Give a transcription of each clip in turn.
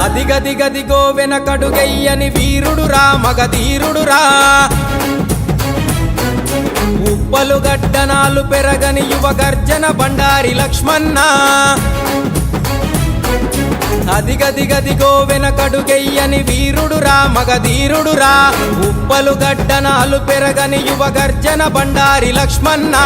అదిగదిగదిగో వెనకడుగయ్యని వీరుడురా మగధీరుడురా ఉప్పలు గడ్డనాలు పెరగని యువ గర్జన బండారి లక్ష్మణ అదిగదిగదిగో వెనకడుగయ్యని వీరుడురా మగధీరుడురా ఉప్పలు గడ్డనాలు పెరగని యువ గర్జన బండారి లక్ష్మణ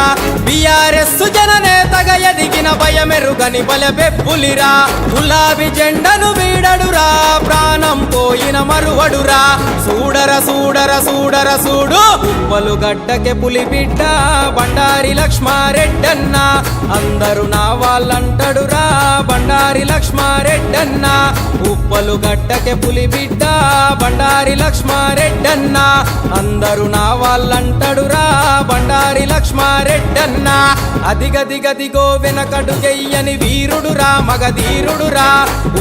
బిఆర్ఎస్ జననేతగా ఎదిగిన భయమెరుగని బలబెప్పులిరా గులాబీ జెండను వీడడురా ప్రాణం పోయిన మరువడురా చూడర చూడర చూడర చూడు ఉప్పలు గడ్డకే పులిబిడ్డ బండారి లక్ష్మారెడ్డన్న అందరూ నా వాళ్ళంటడురా బండారి లక్ష్మారెడ్డన్న ఉప్పలు గడ్డకే పులిబిడ్డ బండారి లక్ష్మారెడ్డన్న అందరూ నా వాళ్ళంటడురా బండారి లక్ష్మారెడ్డన్న అదిగదిగదిగో వెనకడుగయ్యని వీరుడురా మగధీరుడురా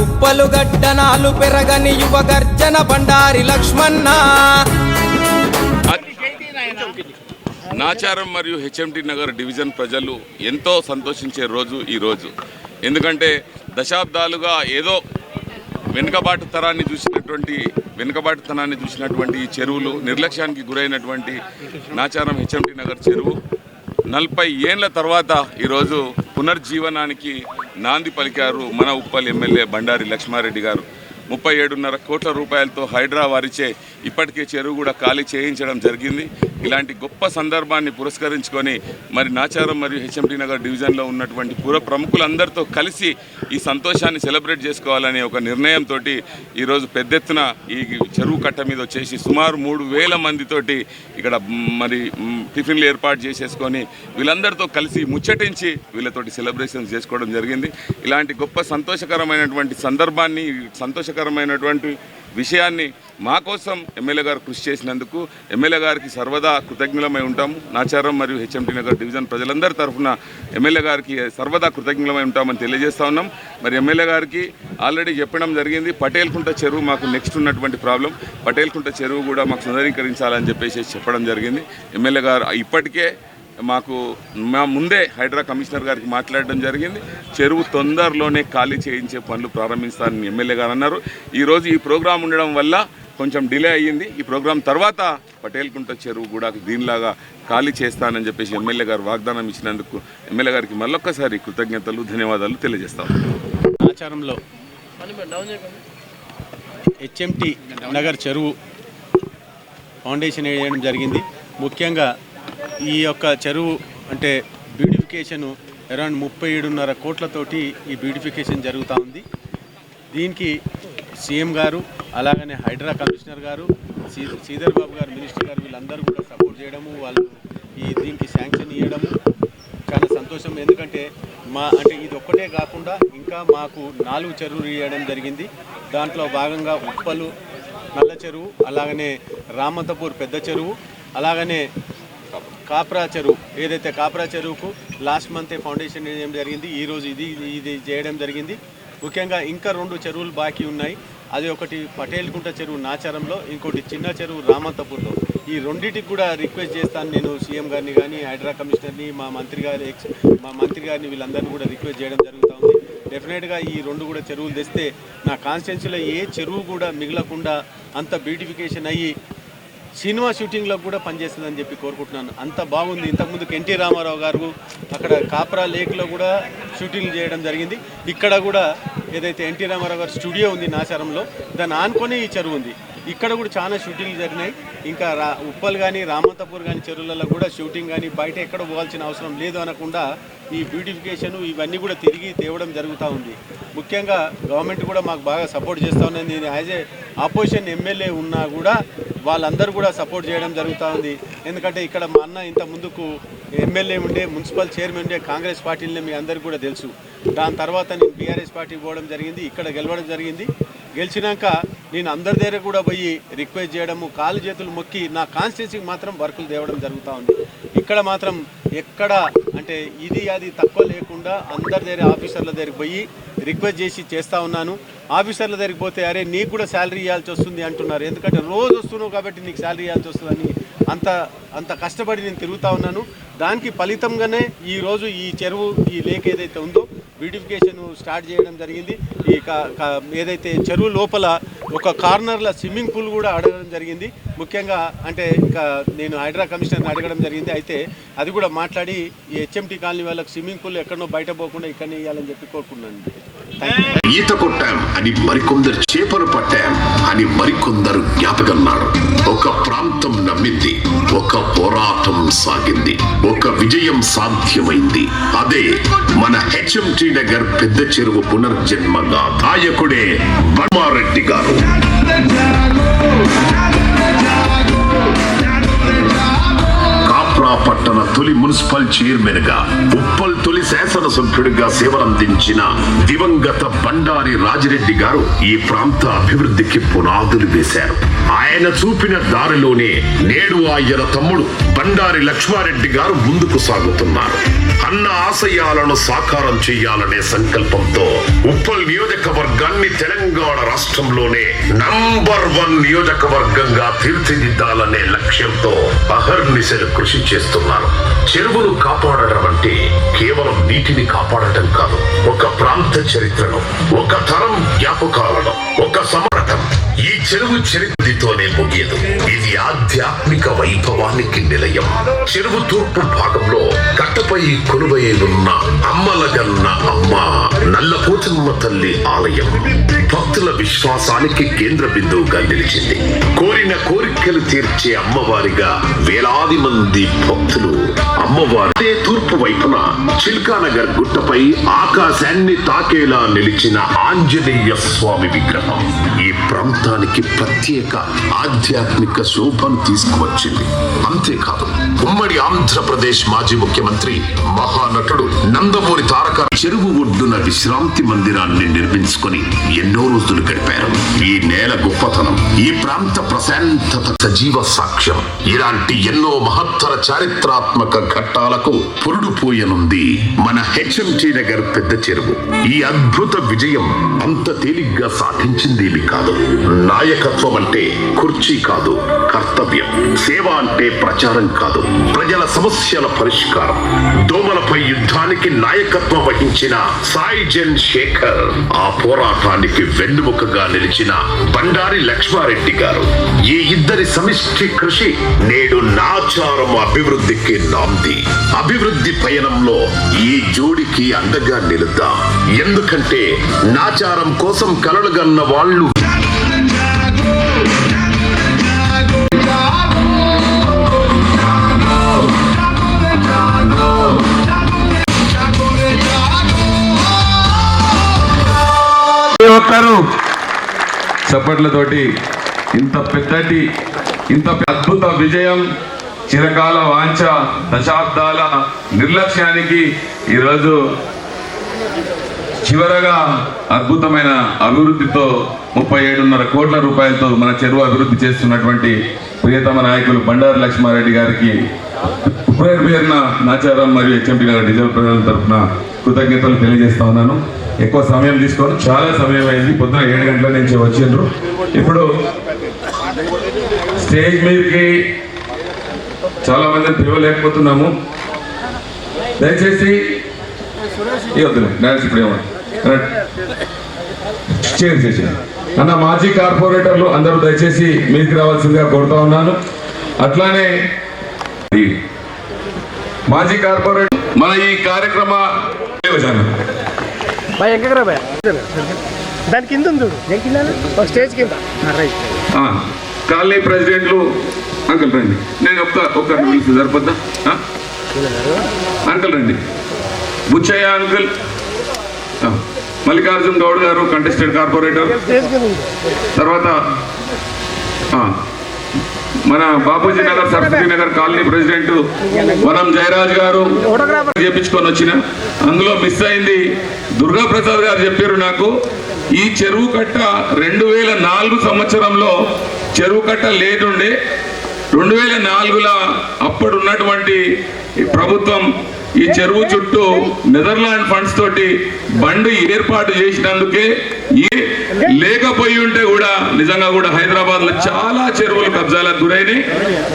ఉప్పలు గడ్డనాలు పెరగని యువ గర్జన బండారి లక్ష్మణ. నాచారం మరియు హెచ్ఎంటి నగర్ డివిజన్ ప్రజలు ఎంతో సంతోషించే రోజు ఈ రోజు. ఎందుకంటే దశాబ్దాలుగా ఏదో వెనుకబాటుతనాన్ని చూసినటువంటి ఈ చెరువులు నిర్లక్ష్యానికి గురైనటువంటి నాచారం హెచ్ఎంటి నగర్ చెరువు 40 ఏళ్ల తర్వాత ఈరోజు పునర్జీవనానికి నాంది పలికారు మన ఉప్పల్ ఎమ్మెల్యే బండారి లక్ష్మారెడ్డి గారు. 37.5 కోట్ల రూపాయలతో హైడ్రా వారిచే ఇప్పటికే చెరువు కూడా ఖాళీ చేయించడం జరిగింది. ఇలాంటి గొప్ప సందర్భాన్ని పురస్కరించుకొని మరి నాచారం మరియు హెచ్ఎంటి నగర్ డివిజన్లో ఉన్నటువంటి పుర ప్రముఖులందరితో కలిసి ఈ సంతోషాన్ని సెలబ్రేట్ చేసుకోవాలనే ఒక నిర్ణయంతో ఈరోజు పెద్ద ఎత్తున ఈ చెరువు కట్ట మీద వచ్చేసి సుమారు 3,000 మందితోటి ఇక్కడ మరి టిఫిన్లు ఏర్పాటు చేసేసుకొని వీళ్ళందరితో కలిసి ముచ్చటించి వీళ్ళతోటి సెలబ్రేషన్స్ చేసుకోవడం జరిగింది. ఇలాంటి గొప్ప సంతోషకరమైనటువంటి సందర్భాన్ని సంతోషకరమైనటువంటి విషయాన్ని మా కోసం ఎమ్మెల్యే గారు కృషి చేసినందుకు ఎమ్మెల్యే గారికి సర్వదా కృతజ్ఞులమై ఉంటాము. నాచారం మరియు హెచ్ఎంటి నగర్ డివిజన్ ప్రజలందరి తరఫున ఎమ్మెల్యే గారికి సర్వదా కృతజ్ఞులమై ఉంటామని తెలియజేస్తూ ఉన్నాం. మరి ఎమ్మెల్యే గారికి ఆల్రెడీ చెప్పడం జరిగింది, పటేల్కుంట చెరువు మాకు నెక్స్ట్ ఉన్నటువంటి ప్రాబ్లం, పటేల్కుంట చెరువు కూడా మాకు సుందరీకరించాలని చెప్పేసి చెప్పడం జరిగింది. ఎమ్మెల్యే గారు ఇప్పటికే మాకు ముందే హైడ్రా కమిషనర్ గారికి మాట్లాడడం జరిగింది. చెరువు తొందరలోనే ఖాళీ చేయించే పనులు ప్రారంభిస్తానని ఎమ్మెల్యే గారు అన్నారు. ఈరోజు ఈ ప్రోగ్రాం ఉండడం వల్ల కొంచెం డిలే అయ్యింది. ఈ ప్రోగ్రాం తర్వాత పటేల్కుంట చెరువు కూడా దీనిలాగా ఖాళీ చేస్తానని చెప్పేసి ఎమ్మెల్యే గారు వాగ్దానం ఇచ్చినందుకు ఎమ్మెల్యే గారికి మళ్ళొక్కసారి కృతజ్ఞతలు ధన్యవాదాలు తెలియజేస్తాం. ఆచారంలో హెచ్ఎంటి నగర్ చెరువు ఫౌండేషన్ వేయడం జరిగింది. ముఖ్యంగా ఈ యొక్క చెరువు అంటే బ్యూటిఫికేషను అరౌండ్ 37.5 కోట్లతోటి ఈ బ్యూటిఫికేషన్ జరుగుతూ ఉంది. దీనికి సీఎం గారు అలాగనే హైడ్రా కమిషనర్ గారు శ్రీధర్ బాబు గారు మినిస్టర్ గారు వీళ్ళందరూ కూడా సపోర్ట్ చేయడము, వాళ్ళు దీనికి శాంక్షన్ ఇవ్వడము చాలా సంతోషం. ఎందుకంటే ఇది ఒక్కటే కాకుండా ఇంకా మాకు 4 చెరువులు ఇవ్వడం జరిగింది. దాంట్లో భాగంగా ఉప్పలు నల్ల చెరువు, అలాగనే రామంతపూర్ పెద్ద చెరువు, అలాగనే కాప్రా చెరువు, ఏదైతే కాప్రా చెరువుకు లాస్ట్ మంతే ఫౌండేషన్ వేయడం జరిగింది. ఈరోజు ఇది చేయడం జరిగింది. ముఖ్యంగా ఇంకా 2 చెరువులు బాకీ ఉన్నాయి. అది ఒకటి పటేల్కుంట చెరువు నాచారంలో, ఇంకోటి చిన్న చెరువు రామంతపూర్లో. ఈ రెండింటికి కూడా రిక్వెస్ట్ చేస్తాను నేను సీఎం గారిని కానీ హైడ్రా కమిషనర్ని మా మంత్రి గారిని వీళ్ళందరినీ కూడా రిక్వెస్ట్ చేయడం జరుగుతూ ఉంది. డెఫినెట్గా ఈ 2 కూడా చెరువులు తెస్తే నా కాన్స్టిట్యున్సీలో ఏ చెరువు కూడా మిగలకుండా అంత బ్యూటిఫికేషన్ అయ్యి సినిమా షూటింగ్లో కూడా పనిచేస్తుందని చెప్పి కోరుకుంటున్నాను. అంత బాగుంది. ఇంతకుముందు ఎన్టీ రామారావు గారు అక్కడ కాప్రా లేక్లో కూడా షూటింగ్ చేయడం జరిగింది. ఇక్కడ కూడా ఏదైతే ఎన్టీ రామారావు గారు స్టూడియో ఉంది నాచారంలో, దాన్ని ఆనుకొని ఈ చెరువు ఉంది. ఇక్కడ కూడా చాలా షూటింగ్లు జరిగినాయి. ఇంకా ఉప్పల్ కానీ రామంతపూర్ కానీ చెరువులలో కూడా షూటింగ్ కానీ బయట ఎక్కడ పోవాల్సిన అవసరం లేదు అనకుండా ఈ బ్యూటిఫికేషన్ ఇవన్నీ కూడా తిరిగి తేవడం జరుగుతూ ఉంది. ముఖ్యంగా గవర్నమెంట్ కూడా మాకు బాగా సపోర్ట్ చేస్తూ ఉన్నది. నేను యాజ్ ఏ ఆపోజిషన్ ఎమ్మెల్యే ఉన్నా కూడా వాళ్ళందరూ కూడా సపోర్ట్ చేయడం జరుగుతూ ఉంది. ఎందుకంటే ఇక్కడ మా అన్న ఇంత ముందుకు ఎమ్మెల్యే ఉండే, మున్సిపల్ చైర్మన్ ఉండే, కాంగ్రెస్ పార్టీని మీ అందరికీ కూడా తెలుసు. దాని తర్వాత నేను బీఆర్ఎస్ పార్టీకి పోవడం జరిగింది, ఇక్కడ గెలవడం జరిగింది. గెలిచినాక నేను అందరి దగ్గర కూడా పోయి రిక్వెస్ట్ చేయడము, కాలు చేతులు మొక్కి నా కాన్స్టిట్యున్సీకి మాత్రం వర్కులు తేవడం జరుగుతూ ఉంది. ఇక్కడ మాత్రం ఎక్కడ అంటే అది తక్కువ లేకుండా అందరి దగ్గర ఆఫీసర్ల దగ్గరికి పోయి రిక్వెస్ట్ చేసి చేస్తూ ఉన్నాను. ఆఫీసర్ల దగ్గరికి పోతే అరే నీకు కూడా శాలరీ ఇవ్వాల్సి వస్తుంది అంటున్నారు. ఎందుకంటే రోజు వస్తున్నావు కాబట్టి నీకు శాలరీ ఇవ్వాల్సి వస్తుందని అంత కష్టపడి నేను తిరుగుతూ ఉన్నాను. దానికి ఫలితంగానే ఈరోజు ఈ చెరువు, ఈ లేక్ ఏదైతే ఉందో బ్యూటిఫికేషన్ స్టార్ట్ చేయడం జరిగింది. ఈ ఏదైతే చెరువు లోపల ఒక కార్నర్లో స్విమ్మింగ్ పూల్ కూడా అడగడం జరిగింది. ముఖ్యంగా అంటే ఇంకా నేను హైడ్రా కమిషనర్ని అడగడం జరిగింది. అయితే అది కూడా మాట్లాడి ఈ హెచ్ఎంటీ కాలనీ వాళ్ళకి స్విమ్మింగ్ పూల్ ఎక్కడో బయట పోకుండా ఇక్కడనే ఇవ్వాలని చెప్పి కోరుకున్నాను. ఈత కొట్టాం అని మరికొందరు చేపలు పట్టాం అని మరికొందరు జ్ఞాపకన్నారు. ఒక ప్రాంతం నమ్మింది, ఒక పోరాటం సాగింది, ఒక విజయం సాధ్యమైంది. అదే మన హెచ్ఎంటీ నగర్ పెద్ద చెరువు పునర్జన్మగా నాయకుడే బండారెడ్డి గారు. పట్టణ తొలి మున్సిపల్ చైర్మన్ గా, ఉప్పల్ తొలి శాసనసభ్యుడిగా సేవలందించిన దివంగత బండారి రాజిరెడ్డి గారు ఈ ప్రాంత అభివృద్ధికి పునాదులు వేశారు. ఆయన చూపిన దారిలోనే నేడు ఆయన తమ్ముడు బండారి లక్ష్మారెడ్డి గారు ముందుకు సాగుతున్నారు. అన్న ఆశయాలను సాకారం చేయాలనే సంకల్పంతో ఉప్పల్ నియోజకవర్గాన్ని తెలంగాణ రాష్ట్రంలోనే నంబర్ 1 నియోజకవర్గంగా తీర్చిదిద్దాలనే లక్ష్యంతో అహర్నిశలు కృషి చేస్తున్నారు. చెరువును కాపాడడం అంటే కేవలం నీటిని కాపాడటం కాదు, ఒక ప్రాంత చరిత్రను, ఒక తరం జ్ఞాపకాలను, ఒక సమరటం. ఈ చెరువు చరిత్రతోనే ముగియదు, ఇది ఆధ్యాత్మిక వైభవానికి నిలయం. చెరువు తూర్పు భాగంలో కట్టపై కొలువై ఉన్న అమ్మలగన్న అమ్మ నల్లపోచమ్మ తల్లి ఆలయం భక్తుల విశ్వాసానికి కేంద్ర బిందువుగా నిలిచింది. కోరిన కోరికలు తీర్చే అమ్మవారిగా వేలాది మంది భక్తులు అమ్మవారి తూర్పు వైపున చిల్కానగర్ గుట్టపై ఆకాశాన్ని తాకేలా నిలిచిన ఆంజనేయ స్వామి విగ్రహం ఈ ప్రాంతానికి ప్రత్యేక ఆధ్యాత్మిక శోభను తీసుకువచ్చింది. అంతేకాదు ఉమ్మడి ఆంధ్రప్రదేశ్ మాజీ ముఖ్యమంత్రి మహానటుడు నందమూరి తారక చెరువు ఒడ్డున విశ్రాంతి మందిరాన్ని నిర్మించుకొని ఎన్నో రోజులు గడిపారు. ఈ నేల గొప్పతనం, ఈ ప్రాంత ప్రశాంతత సజీవ సాక్ష్యం. ఇలాంటి ఎన్నో మహత్తర చారిత్రాత్మక ఘట్టాలకు పురుడుపోయనుంది మన హెచ్ఎంటీ నగర్ పెద్ద చెరువు. ఈ అద్భుత విజయం అంత తేలిగ్గా సాధించిందేమి కాదు. నాయకత్వం అంటే కుర్చీ కాదు, కర్తవ్యం. సేవ అంటే ప్రచారం కాదు, ప్రజల సమస్యల పరిష్కారం. దోమలపై యుద్ధానికి నాయకత్వం వహించిన సాయి జన్ శేఖర్, ఆ పోరాటానికి వెన్నుముకగా నిలిచిన బండారి లక్ష్మారెడ్డి గారు. ఈ ఇద్దరి సమిష్టి కృషి నేడు నాచారం అభివృద్ధికి నాంది. అభివృద్ధి పయనంలో ఈ జోడికి అండగా నిలుద్దాం. ఎందుకంటే నాచారం కోసం కలలుగన్న వాళ్ళు చప్పట్లతోటి ఇంత అద్భుత విజయం, చిరకాల వాంఛ, దశాబ్దాల నిర్లక్ష్యానికి ఈరోజు చివరగా అద్భుతమైన అభివృద్ధితో 37.5 కోట్ల రూపాయలతో మన చెరువు అభివృద్ధి చేస్తున్నటువంటి ప్రియతమ నాయకులు బండారి లక్ష్మారెడ్డి గారికి పేరున నాచారం మరియు హెచ్ఎంటీ నగర్ డిజల్ ప్రజల తరఫున కృతజ్ఞతలు తెలియజేస్తా ఉన్నాను. ఎక్కువ సమయం తీసుకోవాలి, చాలా సమయం అయింది. పొద్దున 7 గంటల నుంచి వచ్చిండ్రు. ఇప్పుడు స్టేజ్ మీదకి చాలా మందిని పిలవలేకపోతున్నాము. దయచేసి డాన్స్ చేసి అన్న మాజీ కార్పొరేటర్లు అందరూ దయచేసి మీదకి రావాల్సిందిగా కోరుతా ఉన్నాను. అట్లానే మాజీ కార్పొరేటర్ మన ఈ కార్యక్రమ దాని కింద స్టేజ్ కింద కాలనీ ప్రెసిడెంట్లు అంకుల్ రండి. నేను ఒక్క నిమిషం సరిపోద్దా? అంకుల్ రండి. బుచ్చయ్య అంకుల్, మల్లికార్జున్ గౌడ్ గారు కంటెస్టెడ్ కార్పొరేటర్, తర్వాత మన బాపూజీ నగర్ సరస్వతి నగర్ కాలనీ ప్రెసిడెంట్ వనం జయరాజ్ గారు చేపించుకొని వచ్చిన. అందులో మిస్ అయింది దుర్గా ప్రసాద్ గారు చెప్పారు నాకు, ఈ చెరువు కట్ట 2004 సంవత్సరంలో చెరువు కట్ట లేదుండే. 2004లో అప్పుడు ఉన్నటువంటి ప్రభుత్వం ఈ చెరువు చుట్టూ నెదర్లాండ్ ఫండ్స్ తోటి బండి ఏర్పాటు చేసినందుకే ఈ లేకపోయి ఉంటే కూడా నిజంగా కూడా హైదరాబాద్ లో చాలా చెరువులు కబ్జాలకు గురైనాయి.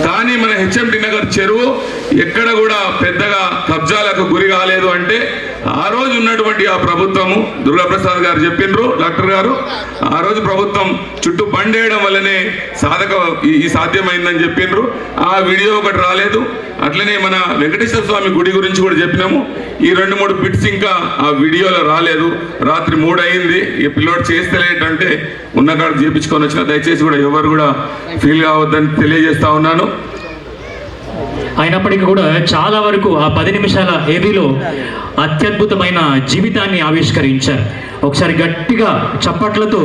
కానీ మన హెచ్ఎండి నగర్ చెరువు ఎక్కడ కూడా పెద్దగా కబ్జాలకు గురి కాలేదు. అంటే ఆ రోజు ఉన్నటువంటి ఆ ప్రభుత్వము, దుర్గాప్రసాద్ గారు చెప్పిండ్రు, డాక్టర్ గారు, ఆ రోజు ప్రభుత్వం చుట్టూ బండేయడం వల్లనే ఈ సాధ్యమైందని చెప్పిండ్రు. ఆ వీడియో ఒకటి రాలేదు. అట్లనే మన వెంకటేశ్వర స్వామి గుడి గురించి కూడా చెప్పినాము. ఈ 2-3 బిట్స్ ఇంకా ఆ వీడియోలో రాలేదు. రాత్రి 3 అయింది. ఈ పిల్లోడు చేస్తలేటంటే ఉన్న కాడికి చేపించుకొని వచ్చిన. దయచేసి కూడా ఎవరు కూడా ఫీల్ కావద్దని తెలియజేస్తా ఉన్నాను. అయినప్పటికీ కూడా చాలా వరకు ఆ 10 నిమిషాల ఏవీలో అత్యద్భుతమైన జీవితాన్ని ఆవిష్కరించారు. ఒకసారి గట్టిగా చప్పట్లతో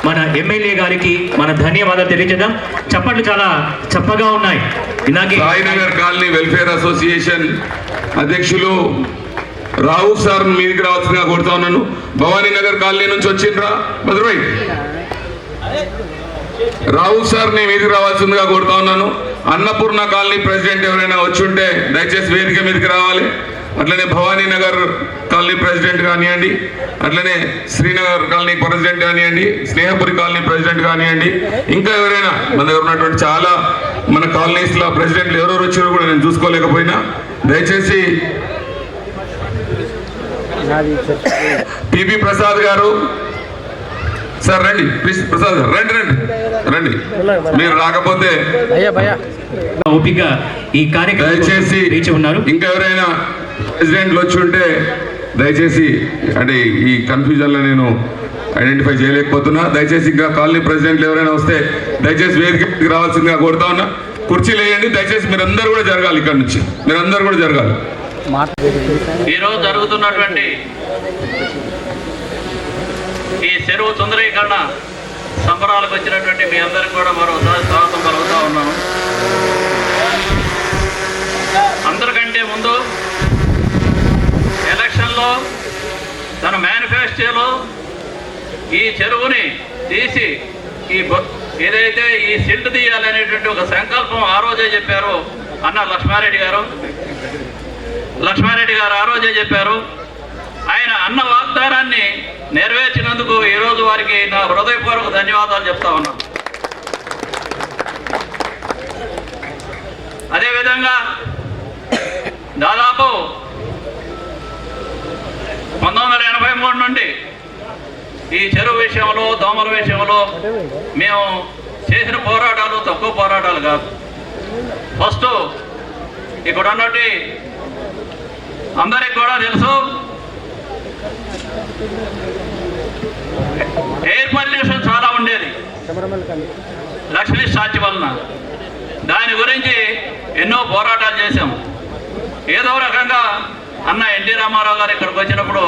మన ఎమ్మెల్యే గారికి మన ధన్యవాదాలు తెలియజేద్దాం. చప్పట్లు చాలా చప్పగా ఉన్నాయి. ఇలాగే సాయినగర్ కాలనీ వెల్ఫేర్ అసోసియేషన్ అధ్యక్షులు రావు సార్ మీదికి రావాల్సిందిగా కోరుతా ఉన్నాను. భవానీ నగర్ కాలనీ నుంచి వచ్చిండ్రా భద్రభాయ్, రావు సార్ ని మీదికి రావాల్సిందిగా కోరుతా ఉన్నాను. అన్నపూర్ణ కాలనీ ప్రెసిడెంట్ ఎవరైనా వచ్చి ఉంటే దయచేసి వేదిక మీదకి రావాలి. అట్లనే భవానీ నగర్ కాలనీ ప్రెసిడెంట్ కానివ్వండి, అట్లనే శ్రీనగర్ కాలనీ ప్రెసిడెంట్ కానివ్వండి, స్నేహపురి కాలనీ ప్రెసిడెంట్ కానివ్వండి, ఇంకా ఎవరైనా మన దగ్గర ఉన్నటువంటి చాలా మన కాలనీస్ లో ప్రెసిడెంట్లు ఎవరెవరు వచ్చారో కూడా నేను చూసుకోలేకపోయినా దయచేసి పిపి ప్రసాద్ గారు సార్ రండి, ప్లీజ్ ప్రసాద్ గారు రండి రండి రండి. మీరు రాకపోతే ఓపిక ఈ కార్యక్రమం దయచేసి వేచి ఉన్నారు. ఇంకా ఎవరైనా ప్రెసిడెంట్లు వచ్చి ఉంటే దయచేసి, అంటే ఈ కన్ఫ్యూజన్ లో నేను ఐడెంటిఫై చేయలేకపోతున్నా. దయచేసి ఇంకా కాలనీ ప్రెసిడెంట్లు ఎవరైనా వస్తే దయచేసి వేదికకి రావాల్సిందిగా కోరుతా ఉన్నా. కుర్చీలు వేయండి దయచేసి. మీరందరూ కూడా జరగాలి, ఇక్కడ నుంచి మీరందరూ కూడా జరగాలి. ఈరోజు జరుగుతున్నటువంటి ఈ చెరువు సుందరీకరణ సంబరాలకు వచ్చినటువంటి మీ అందరికి కూడా మరోసారి స్వాగతం పలుకుతా ఉన్నాను. అందరికంటే ముందు ఎలక్షన్లో తన మేనిఫెస్టోలో ఈ చెరువుని తీసి ఏదైతే ఈ సిల్ట్ తీయాలనేటువంటి ఒక సంకల్పం ఆ రోజే చెప్పారు అన్న లక్ష్మారెడ్డి గారు ఆ రోజే చెప్పారు. ఆయన అన్న వాగ్దానాన్ని నెరవేర్చినందుకు ఈరోజు వారికి నా హృదయపూర్వక ధన్యవాదాలు చెప్తా ఉన్నాను. అదేవిధంగా దాదాపు 1983 నుండి ఈ చెరువు విషయంలో, దోమల విషయంలో మేము చేసిన పోరాటాలు తక్కువ పోరాటాలు కాదు. ఫస్ట్ ఇక్కడ ఉన్నట్టు అందరికి కూడా తెలుసు, ఎయిర్ పొల్యూషన్ చాలా ఉండేది లక్ష్మీ స్టాచ్యూ వలన. దాని గురించి ఎన్నో పోరాటాలు చేశాం. ఏదో రకంగా అన్న ఎన్టీ రామారావు గారు ఇక్కడికి వచ్చినప్పుడు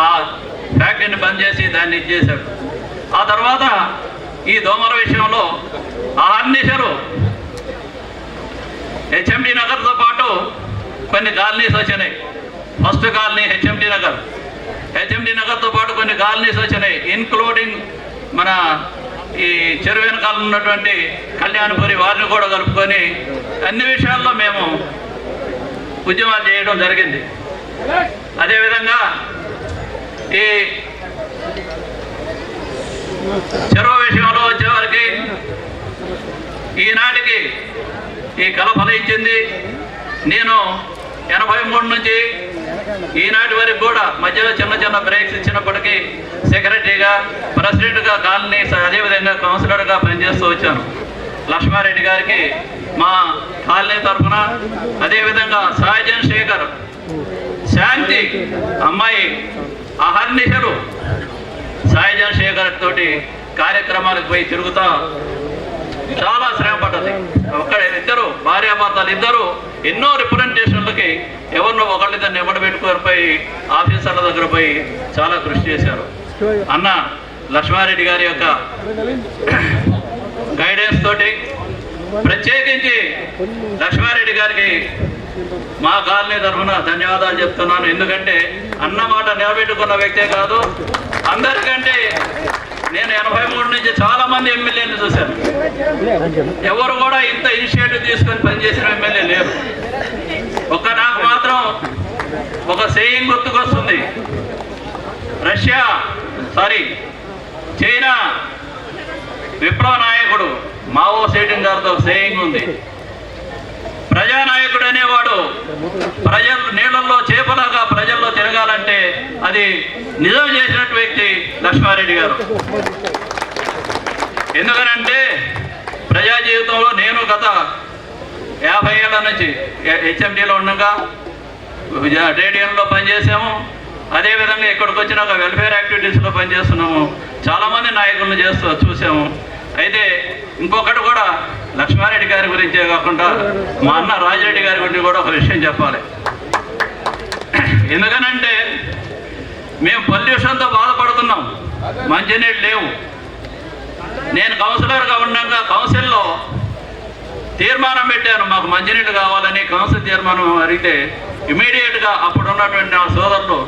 ఆ ఫ్యాక్టరీని బంద్ చేసి దాన్ని ఇచ్చేశాడు. ఆ తర్వాత ఈ దోమల విషయంలో అహర్నిశలు హెచ్ఎండి నగర్తో పాటు కొన్ని కాలనీస్ వచ్చినాయి. ఫస్ట్ కాలనీ హెచ్ఎండి నగర్తో పాటు కొన్ని కాలనీస్ వచ్చినాయి, ఇన్క్లూడింగ్ మన ఈ చెరువు వెనకాల ఉన్నటువంటి కళ్యాణపురి వారిని కూడా కలుపుకొని అన్ని విషయాల్లో మేము ఉద్యమాలు చేయడం జరిగింది. అదేవిధంగా ఈ చెరువు విషయంలో వచ్చేవారికి ఈనాటికి ఈ కళ ఫలించింది. నేను 83 నుంచి ఈనాటి వరకు కూడా మధ్యలో చిన్న చిన్న బ్రేక్స్ ఇచ్చినప్పటికీ సెక్రటరీగా, ప్రెసిడెంట్గా కాలనీ, అదేవిధంగా కౌన్సిలర్గా పనిచేస్తూ వచ్చాను. లక్ష్మారెడ్డి గారికి మా కాలనీ తరఫున, అదేవిధంగా సాయిజన్ శేఖర్, శాంతి అమ్మాయి అహర్నిశలు సాయిజన్ శేఖర్ తోటి కార్యక్రమాలకు పోయి తిరుగుతా చాలా శ్రమ పడ్డది. ఇద్దరు భార్యాభర్తలు ఇద్దరు ఎన్నో రిప్రజెంటేషన్లకి ఎవరినో ఒకళ్ళిద్దరిని పెట్టుకొని పోయి ఆఫీసర్ల దగ్గర పోయి చాలా కృషి చేశారు. అన్న లక్ష్మారెడ్డి గారి యొక్క గైడెన్స్ తోటి ప్రత్యేకించి లక్ష్మారెడ్డి గారికి మా కాలనీ తరఫున ధన్యవాదాలు చెప్తున్నాను. ఎందుకంటే అన్న మాట నిలబెట్టుకున్న వ్యక్తే కాదు, అందరికంటే నేను 83 నుంచి చాలా మంది ఎమ్మెల్యేలు చూశాను. ఎవరు కూడా ఇంత ఇనిషియేటివ్ తీసుకొని పనిచేసిన ఎమ్మెల్యే లేరు. నాకు మాత్రం ఒక సేయింగ్ గుర్తుకొస్తుంది. రష్యా చైనా విప్లవ నాయకుడు మావో సేటింగ్ గారితో సేయింగ్ ఉంది, ప్రజానాయకుడు అనేవాడు ప్రజలు నీళ్ళల్లో చేపలాగా ప్రజల్లో తిరగాలంటే అది నిజం చేసినట్టు వ్యక్తి లక్ష్మారెడ్డి గారు. ఎందుకనంటే ప్రజా జీవితంలో నేను గత 50 ఏళ్ళ నుంచి హెచ్ఎండిలో ఉండగా రేడియంలో పనిచేసాము. అదేవిధంగా ఇక్కడికి వచ్చినాక వెల్ఫేర్ యాక్టివిటీస్లో పనిచేస్తున్నాము. చాలామంది నాయకులను చూసాము. అయితే ఇంకొకటి కూడా లక్ష్మారెడ్డి గారి గురించే కాకుండా మా అన్న రాజిరెడ్డి గారి గురించి కూడా ఒక విషయం చెప్పాలి. ఎందుకనంటే మేము పొల్యూషన్తో బాధపడుతున్నాం, మంచినీళ్ళు లేవు. నేను కౌన్సిలర్గా ఉండగా కౌన్సిల్లో తీర్మానం పెట్టాను, మాకు మంచినీళ్ళు కావాలని. కౌన్సిల్ తీర్మానం అడిగితే ఇమీడియట్గా అప్పుడు ఉన్నటువంటి నా సోదరులు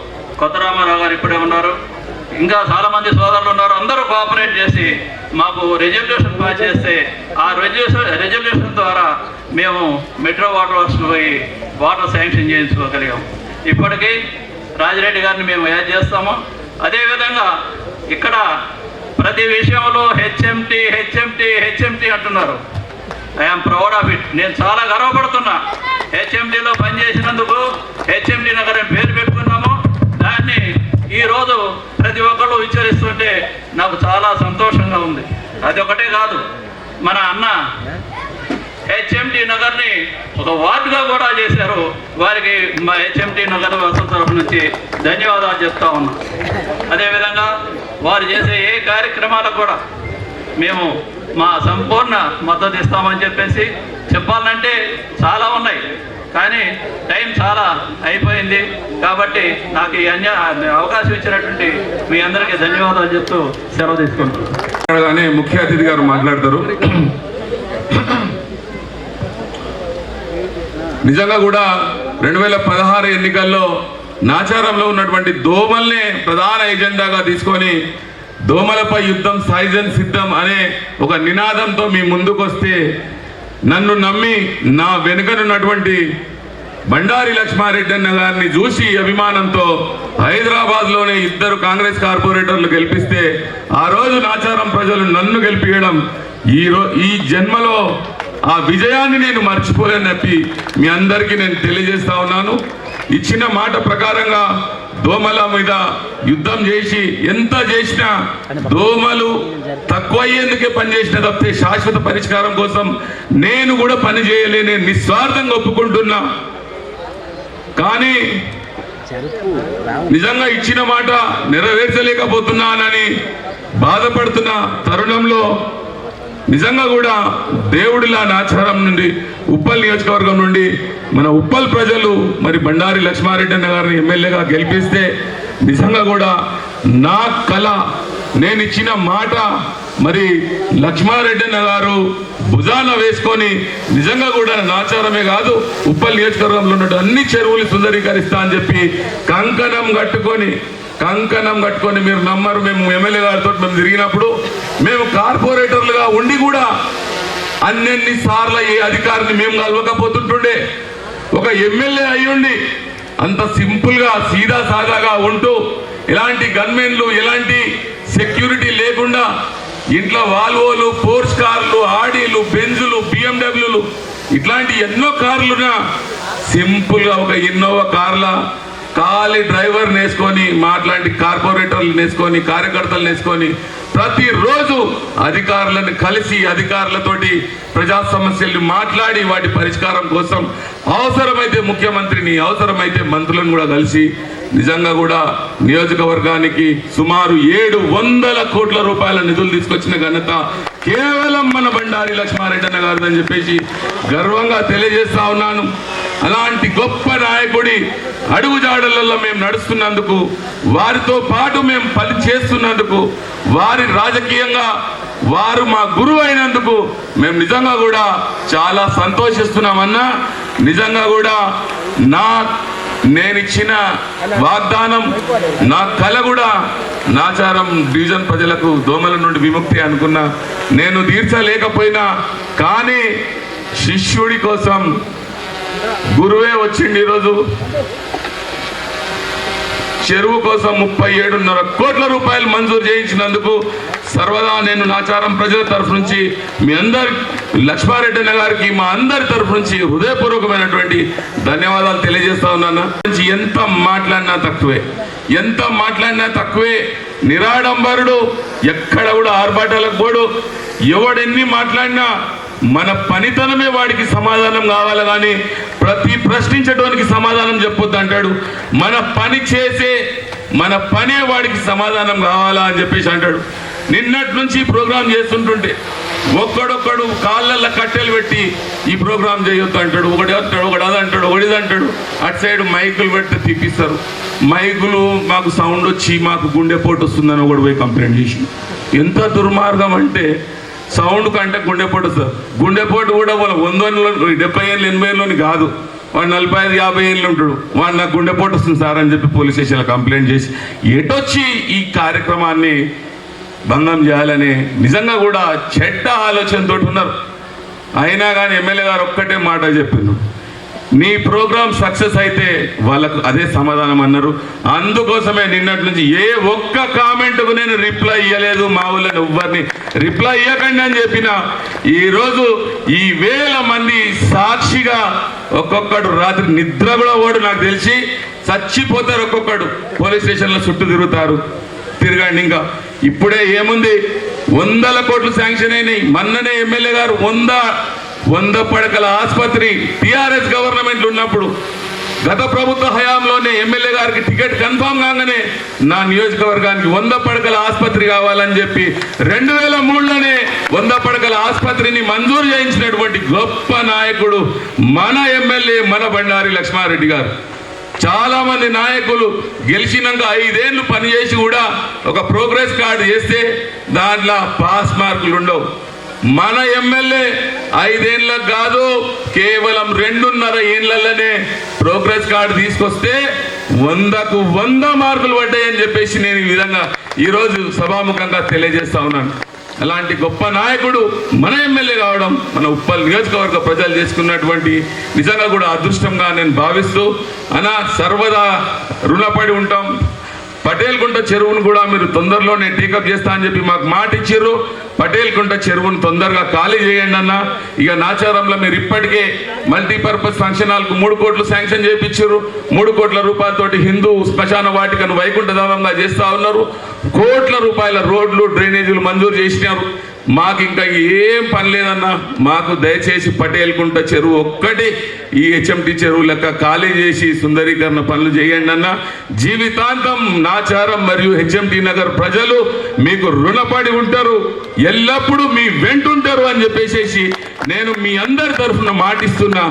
కొత్త రామారావు గారు ఇప్పుడే ఉన్నారు, ఇంకా చాలామంది సోదరులు ఉన్నారు, అందరూ కోఆపరేట్ చేసి మాకు రెజల్యూషన్ పాస్ చేస్తే ఆ రెజల్యూషన్ ద్వారా మేము మెట్రో వాటర్ వర్క్స్ పోయి వాటర్ శాంక్షన్ చేయించుకోగలిగాం. ఇప్పటికీ రాజిరెడ్డి గారిని మేము యాడ్ చేస్తాము. అదేవిధంగా ఇక్కడ ప్రతి విషయంలో హెచ్ఎంటీ అంటున్నారు. I'm proud of it. నేను చాలా గర్వపడుతున్నా. హెచ్ఎంటీలో పనిచేసినందుకు హెచ్ఎంటీ నగర్ అని పేరు పెట్టుకున్నాము. దాన్ని ఈరోజు ప్రతి ఒక్కళ్ళు విచారిస్తుంటే నాకు చాలా సంతోషంగా ఉంది. అది ఒకటే కాదు, మన అన్న హెచ్ఎంటీ నగర్ని ఒక వార్డుగా కూడా చేశారు. వారికి మా హెచ్ఎంటీ నగర్ వసతి తరఫు నుంచి ధన్యవాదాలు చెప్తా ఉన్నాం. అదేవిధంగా వారు చేసే ఏ కార్యక్రమాలకు కూడా మేము మా సంపూర్ణ మద్దతు ఇస్తామని చెప్పేసి చెప్పాలంటే చాలా ఉన్నాయి, కానీ టైం చాలా అయిపోయింది. కాబట్టి నాకు ఈ అవకాశం ఇచ్చినటువంటి మీ అందరికీ ధన్యవాదాలు చెప్తూ సెలవు తీసుకుంటున్నాను. ముఖ్య అతిథి గారు మాట్లాడతారు. నిజంగా కూడా 2016 ఎన్నికల్లో నాచారంలో ఉన్నటువంటి దోమల్నే ప్రధాన ఎజెండాగా తీసుకొని దోమలపై యుద్ధం సైజన్ సిద్ధం అనే ఒక నినాదంతో మీ ముందుకు వస్తే నన్ను నమ్మి నా వెనుకనున్నటువంటి బండారి లక్ష్మారెడ్డి అన్న గారిని చూసి అభిమానంతో హైదరాబాద్లోనే 2 కాంగ్రెస్ కార్పొరేటర్లు గెలిపిస్తే ఆ రోజు నాచారం ప్రజలు నన్ను గెలిపించడం ఈ జన్మలో ఆ విజయాన్ని నేను మర్చిపోలేని చెప్పి మీ అందరికీ నేను తెలియజేస్తా ఉన్నాను. ఇచ్చిన మాట ప్రకారంగా దోమల మీద యుద్ధం చేసి ఎంత చేసినా దోమలు తక్కువ అయ్యేందుకే పనిచేసిన తప్పితే శాశ్వత పరిష్కారం కోసం నేను కూడా పని చేయలేని నిస్వార్థంగా ఒప్పుకుంటున్నా. కానీ నిజంగా ఇచ్చిన మాట నెరవేర్చలేకపోతున్నానని బాధపడుతున్న తరుణంలో నిజంగా కూడా దేవుడిలా నాచారం నుండి ఉప్పల్ నియోజకవర్గం నుండి మన ఉప్పల్ ప్రజలు మరి బండారి లక్ష్మారెడ్డి అన్న గారిని ఎమ్మెల్యేగా గెలిపిస్తే నిజంగా కూడా నా కళ, నేను ఇచ్చిన మాట మరి లక్ష్మారెడ్డి అన్న గారు భుజాన వేసుకొని నిజంగా కూడా నాచారమే కాదు ఉప్పల్ నియోజకవర్గంలో ఉన్న అన్ని చెరువులు సుందరీకరిస్తా అని చెప్పి కంకణం కట్టుకొని మీరు నమ్మరు, మేము ఎమ్మెల్యే గారితో మేము తిరిగినప్పుడు మేము కార్పొరేటర్లుగా ఉండి కూడా అన్ని సార్లు ఏ అధికారిని మేము కలవకపోతుంటుండే. ఒక ఎమ్మెల్యే అయ్యుండి అంత సింపుల్గా సీదా సాదాగా ఉంటూ ఎలాంటి గన్మెన్లు ఎలాంటి సెక్యూరిటీ లేకుండా ఇంట్లో వాల్వోలు, పోర్స్ కార్లు, ఆడీలు, బెంజులు, బిఎండబ్ల్యూలు ఇట్లాంటి ఎన్నో కార్లున్నా సింపుల్గా ఒక ఇన్నోవా కార్ల ఖాళీ డ్రైవర్ నేసుకొని మాట్లాంటి కార్పొరేటర్లు నేసుకొని కార్యకర్తలు నేసుకొని ప్రతిరోజు అధికారులను కలిసి అధికారులతోటి ప్రజా సమస్యలు మాట్లాడి వాటి పరిష్కారం కోసం అవసరమైతే ముఖ్యమంత్రిని అవసరమైతే మంత్రులను కూడా కలిసి నిజంగా కూడా నియోజకవర్గానికి సుమారు 700 కోట్ల రూపాయల నిధులు తీసుకొచ్చిన ఘనత కేవలం మన బండారి లక్ష్మారెడ్డి అన్న గారిదని చెప్పేసి గర్వంగా తెలియజేస్తా ఉన్నాను. అలాంటి గొప్ప నాయకుడి అడుగుజాడలలో మేము నడుస్తున్నందుకు, వారితో పాటు మేము పని చేస్తున్నందుకు, వారి రాజకీయంగా వారు మా గురువు అయినందుకు మేము నిజంగా కూడా చాలా సంతోషిస్తున్నామన్నా. నిజంగా కూడా నేను ఇచ్చిన వాగ్దానం, నా కళ కూడా నాచారం డివిజన్ ప్రజలకు దోమల నుండి విముక్తి అనుకున్నా. నేను తీర్చలేకపోయినా కానీ శిష్యుడి కోసం గురువే వచ్చింది. ఈరోజు చెరువు కోసం 37.5 కోట్ల రూపాయలు మంజూరు చేయించినందుకు సర్వదా నేను నాచారం ప్రజల తరఫు నుంచి మీ అందరి లక్ష్మారెడ్డి అన్న గారికి మా అందరి తరఫు నుంచి హృదయపూర్వకమైనటువంటి ధన్యవాదాలు తెలియజేస్తా ఉన్నాను. ఎంత మాట్లాడినా తక్కువే నిరాడంబరుడు, ఎక్కడ కూడా ఆర్భాటాలకు పోడు. ఎవడెన్ని మాట్లాడినా మన పనితనమే వాడికి సమాధానం కావాలి కానీ ప్రతి ప్రశ్నించడానికి సమాధానం చెప్పొద్దు అంటాడు. మన పనే వాడికి సమాధానం కావాలా అని చెప్పేసి అంటాడు. నిన్నటి నుంచి ప్రోగ్రాం చేస్తుంటుంటే ఒక్కడొక్కడు కాళ్ళల్లో కట్టెలు పెట్టి ఈ ప్రోగ్రాం చేయొద్దు అంటాడు. ఒకటి అదంటాడు, ఒకటి ఇదంటాడు. అటు సైడ్ మైకులు పెడితే తీపిస్తారు. మైకులు మాకు సౌండ్ వచ్చి మాకు గుండెపోటు వస్తుందని ఒకటి పోయి కంప్లైంట్ చేసి, ఎంత దుర్మార్గం అంటే సౌండ్ కంటే గుండెపోటు వస్తుంది. గుండెపోటు కూడా వాళ్ళ 70 ఏళ్ళు 80 ఏళ్ళని కాదు, వాడు 45-50 ఏళ్ళు ఉంటాడు. వాడు నాకు గుండెపోటు వస్తుంది సార్ అని చెప్పి పోలీస్ స్టేషన్లో కంప్లైంట్ చేసి ఎటొచ్చి ఈ కార్యక్రమాన్ని భంగం చేయాలని నిజంగా కూడా చెడ్డ ఆలోచనతో ఉన్నారు. అయినా కానీ ఎమ్మెల్యే గారు ఒక్కటే మాట చెప్పిండు, నీ ప్రోగ్రామ్ సక్సెస్ అయితే వాళ్ళకు అదే సమాధానం అన్నారు. అందుకోసమే నిన్నటి నుంచి ఏ ఒక్క కామెంట్కు నేను రిప్లై ఇవ్వలేదు. మా ఊళ్ళని ఎవ్వరిని రిప్లై ఇవ్వకండి అని చెప్పిన ఈరోజు ఈ 1000 మంది సాక్షిగా ఒక్కొక్కడు రాత్రి నిద్ర కూడా ఓడు నాకు తెలిసి చచ్చిపోతారు. ఒక్కొక్కడు పోలీస్ స్టేషన్లో చుట్టూ తిరగండి. ఇంకా ఇప్పుడే ఏముంది, 100 కోట్లు శాంక్షన్ అయినాయి. మొన్ననే ఎమ్మెల్యే గారు 100 పడకల ఆసుపత్రి టిఆర్ఎస్ గవర్నమెంట్ ఉన్నప్పుడు గత ప్రభుత్వ హయాంలోనే ఎమ్మెల్యే గారికి టికెట్ కన్ఫామ్ కాగానే నా నియోజకవర్గానికి 100 పడకల ఆసుపత్రి కావాలని చెప్పి 2003లోనే 100 పడకల ఆసుపత్రిని మంజూరు చేయించినటువంటి గొప్ప నాయకుడు మన ఎమ్మెల్యే మన బండారి లక్ష్మారెడ్డి గారు. చాలా మంది నాయకులు గెలిచినాక 5 ఏళ్ళు పనిచేసి కూడా ఒక ప్రోగ్రెస్ కార్డు చేస్తే దాంట్లో పాస్ మార్కులు ఉండవు. మన ఎమ్మెల్యే 5 ఏళ్ళకు కాదు, కేవలం 2.5 ఏళ్లలోనే ప్రోగ్రెస్ కార్డు తీసుకొస్తే 100కు 100 మార్కులు పడ్డాయని చెప్పేసి నేను ఈ విధంగా ఈరోజు సభాముఖంగా తెలియజేస్తా ఉన్నాను. అలాంటి గొప్ప నాయకుడు మన ఎమ్మెల్యే కావడం మన ఉప్పల్ నియోజకవర్గ ప్రజలు చేసుకున్నటువంటి నిజంగా కూడా అదృష్టంగా నేను భావిస్తూ సర్వదా రుణపడి ఉంటాం. పటేల్కుంట చెరువును కూడా మీరు తొందరలోనే టేకప్ చేస్తా అని చెప్పి మాకు మాట ఇచ్చారు. పటేల్కుంట చెరువును తొందరగా ఖాళీ చేయండి అన్న. ఇక నాచారంలో మీరు ఇప్పటికే మల్టీపర్పస్ ఫంక్షన్ హాల్కు 3 కోట్లు శాంక్షన్ చేయించారు. 3 కోట్ల రూపాయలతోటి హిందూ శ్మశాన వాటికను వైకుంఠధామంగా చేస్తా ఉన్నారు. కోట్ల రూపాయల రోడ్లు డ్రైనేజీలు మంజూరు చేసినారు. మాకు ఇంకా ఏం పని లేదన్నా. మాకు దయచేసి పటేల్కుంట చెరువు ఒక్కటి ఈ హెచ్ఎంటి చెరువు లెక్క ఖాళీ చేసి సుందరీకరణ పనులు చేయండి అన్న. జీవితాంతం నాచారం మరియు హెచ్ఎంటి నగర్ ప్రజలు మీకు రుణపడి ఉంటారు, ఎల్లప్పుడూ మీ వెంటుంటారు అని చెప్పేసి నేను మీ అందరి తరఫున మాటిస్తున్నా.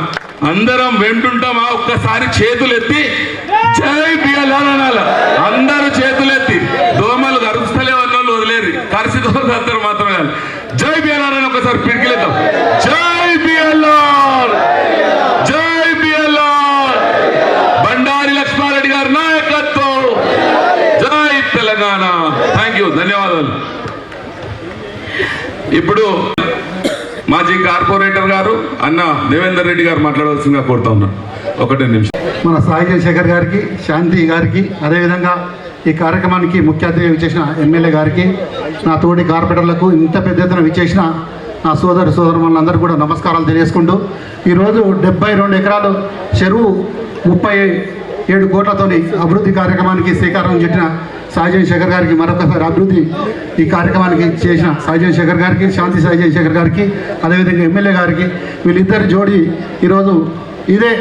అందరం వెంటుంటామా? ఒక్కసారి చేతులెత్తి జై బిఎల్ఆర్ అనాల. అందరూ చేతులెత్తి, దోమలు కరుస్తలే అన్నోళ్ళు వదిలేరు, కరిసిదోలు అందరూ మాత్రం కాదు. జై బిఎల్ఆర్ అని ఒకసారి పిడికిలేద్దాం. జై బిఎల్ఆర్, జై బిఎల్ఆర్, బండారి లక్ష్మారెడ్డి గారి నాయకత్వం, జై తెలంగాణ. థ్యాంక్ యూ, ధన్యవాదాలు. ఇప్పుడు మాజీ కార్పొరేటర్ గారు అన్న దేవేందర్ రెడ్డి గారు మాట్లాడవలసిందిగా కోరుతా ఉన్నాను. 1 నిమిషం. మన సాయి శేఖర్ గారికి, శాంతి గారికి, అదేవిధంగా ఈ కార్యక్రమానికి ముఖ్య అతిథిగా విచ్చేసిన ఎమ్మెల్యే గారికి, నా తోటి కార్పొరేటర్లకు, ఇంత పెద్ద ఎత్తున విచ్చేసిన నా సోదరులందరూ కూడా నమస్కారాలు తెలియజేసుకుంటూ, ఈరోజు 72 ఎకరాలు చెరువు 37 కోట్లతోని అభివృద్ధి కార్యక్రమానికి శ్రీకారం చుట్టిన సాయి శేఖర్ గారికి మరొకసారి అభివృద్ధి ఈ కార్యక్రమానికి చేసిన సాయి శేఖర్ గారికి, శాంతి సాయి శేఖర్ గారికి, అదేవిధంగా ఎమ్మెల్యే గారికి, వీళ్ళిద్దరు జోడి ఈరోజు ఇదే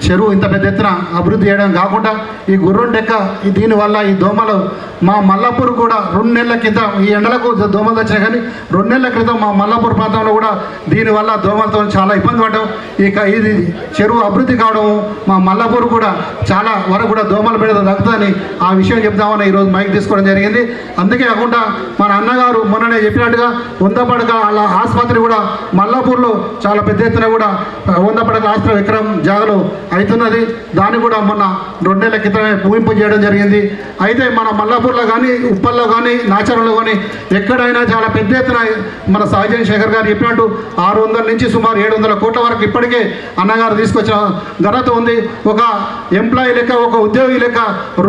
చెరువు ఇంత పెద్ద ఎత్తున అభివృద్ధి చేయడం కాకుండా ఈ గుర్రం డెక్క దీనివల్ల ఈ దోమలు మా మల్లాపూర్ కూడా 2 నెలల క్రితం, ఈ ఎండలకు దోమలు వచ్చినాయి కానీ 2 నెలల క్రితం మా మల్లాపూర్ ప్రాంతంలో కూడా దీనివల్ల దోమలతో చాలా ఇబ్బంది పడ్డాం. ఇది చెరువు అభివృద్ధి కావడం మా మల్లాపూర్ కూడా చాలా వరకు కూడా దోమల బిడ్డ తగ్గుతుందని ఆ విషయం చెప్తామని ఈరోజు మైక్ తీసుకోవడం జరిగింది. అందుకే కాకుండా మన అన్నగారు మొన్ననే చెప్పినట్టుగా 100 పడకల ఆసుపత్రి కూడా మల్లాపూర్లో చాలా పెద్ద ఎత్తున కూడా 100 పడకల ఆసుపత్రి విక్రమ్ జాగలో అవుతున్నది. దాన్ని కూడా మొన్న 2 నెలల క్రితమే ముగింపు చేయడం జరిగింది. అయితే మన మల్లాపూర్లో కానీ, ఉప్పల్లో కానీ, నాచారంలో కానీ ఎక్కడైనా చాలా పెద్ద ఎత్తున మన సాయిజన్ శేఖర్ గారు చెప్పినట్టు 600 నుంచి సుమారు 700 కోట్ల వరకు ఇప్పటికే అన్నగారు తీసుకొచ్చిన ఘనత ఉంది. ఒక ఎంప్లాయీ లెక్క, ఒక ఉద్యోగి లెక్క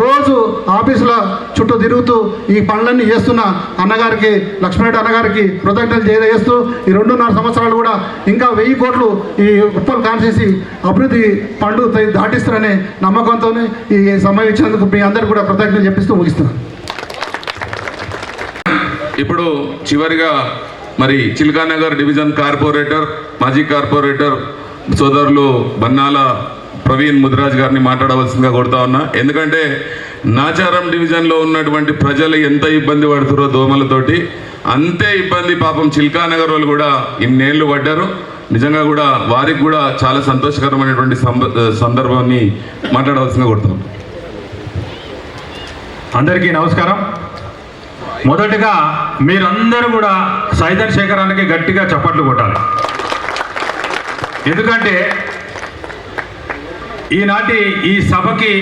రోజు ఆఫీసుల చుట్టూ తిరుగుతూ ఈ పనులన్నీ చేస్తున్న అన్నగారికి, లక్ష్మణరెడ్డి అన్నగారికి కృతజ్ఞతలు తెలియజేస్తూ ఈ 2.5 సంవత్సరాలు కూడా ఇంకా 1000 కోట్లు ఈ ఉప్పల్ కాన్స్టిట్యూన్సీ అభివృద్ధి పండు దాటిస్తారనే నమ్మకంతో ఈ సమయం ఇచ్చినందుకు మీ అందరికీ కూడా కృతజ్ఞతలు చెప్పిస్తూ ముగిస్తున్నాను. ఇప్పుడు చివరిగా మరి చిల్కానగర్ డివిజన్ కార్పొరేటర్, మాజీ కార్పొరేటర్ సోదరులు బన్నాల ప్రవీణ్ ముదిరాజ్ గారిని మాట్లాడవలసిందిగా కోరుతా ఉన్నా. ఎందుకంటే నాచారం డివిజన్లో ఉన్నటువంటి ప్రజలు ఎంత ఇబ్బంది పడుతారో దోమలతోటి, అంతే ఇబ్బంది పాపం చిల్కానగర్ వాళ్ళు కూడా ఇన్నేళ్ళు పడ్డారు. నిజంగా కూడా వారికి కూడా చాలా సంతోషకరమైనటువంటి సందర్భాన్ని మాట్లాడవలసిందిగా కోరుతాం. అందరికీ నమస్కారం. మొదటగా మీరందరూ కూడా సాయిధన్ శేఖరానికి గట్టిగా చప్పట్లు కొట్టాలి. ఎందుకంటే ఈనాటి ఈ సభకి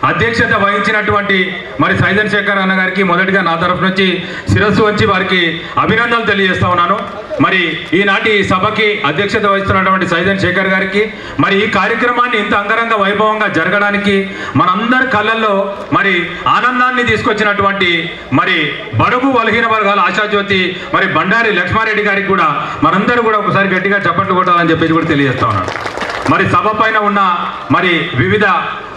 అధ్యక్షత వహించినటువంటి మరి సాయిధన్ శేఖర్ అన్న గారికి మొదటిగా నా తరఫు నుంచి శిరస్సు వచ్చి వారికి అభినందనలు తెలియజేస్తా ఉన్నాను. మరి ఈనాటి సభకి అధ్యక్షత వహిస్తున్నటువంటి సాయిధన్ శేఖర్ గారికి, మరి ఈ కార్యక్రమాన్ని ఇంత అంగరంగ వైభవంగా జరగడానికి మనందరి కళ్ళల్లో మరి ఆనందాన్ని తీసుకొచ్చినటువంటి మరి బడుగు బలహీన వర్గాల ఆశాజ్యోతి మరి బండారి లక్ష్మారెడ్డి గారికి కూడా మనందరూ కూడా ఒకసారి గట్టిగా చప్పట్లు కొట్టాలని చెప్పేసి కూడా తెలియజేస్తా ఉన్నాను. మరి సభ పైన ఉన్న మరి వివిధ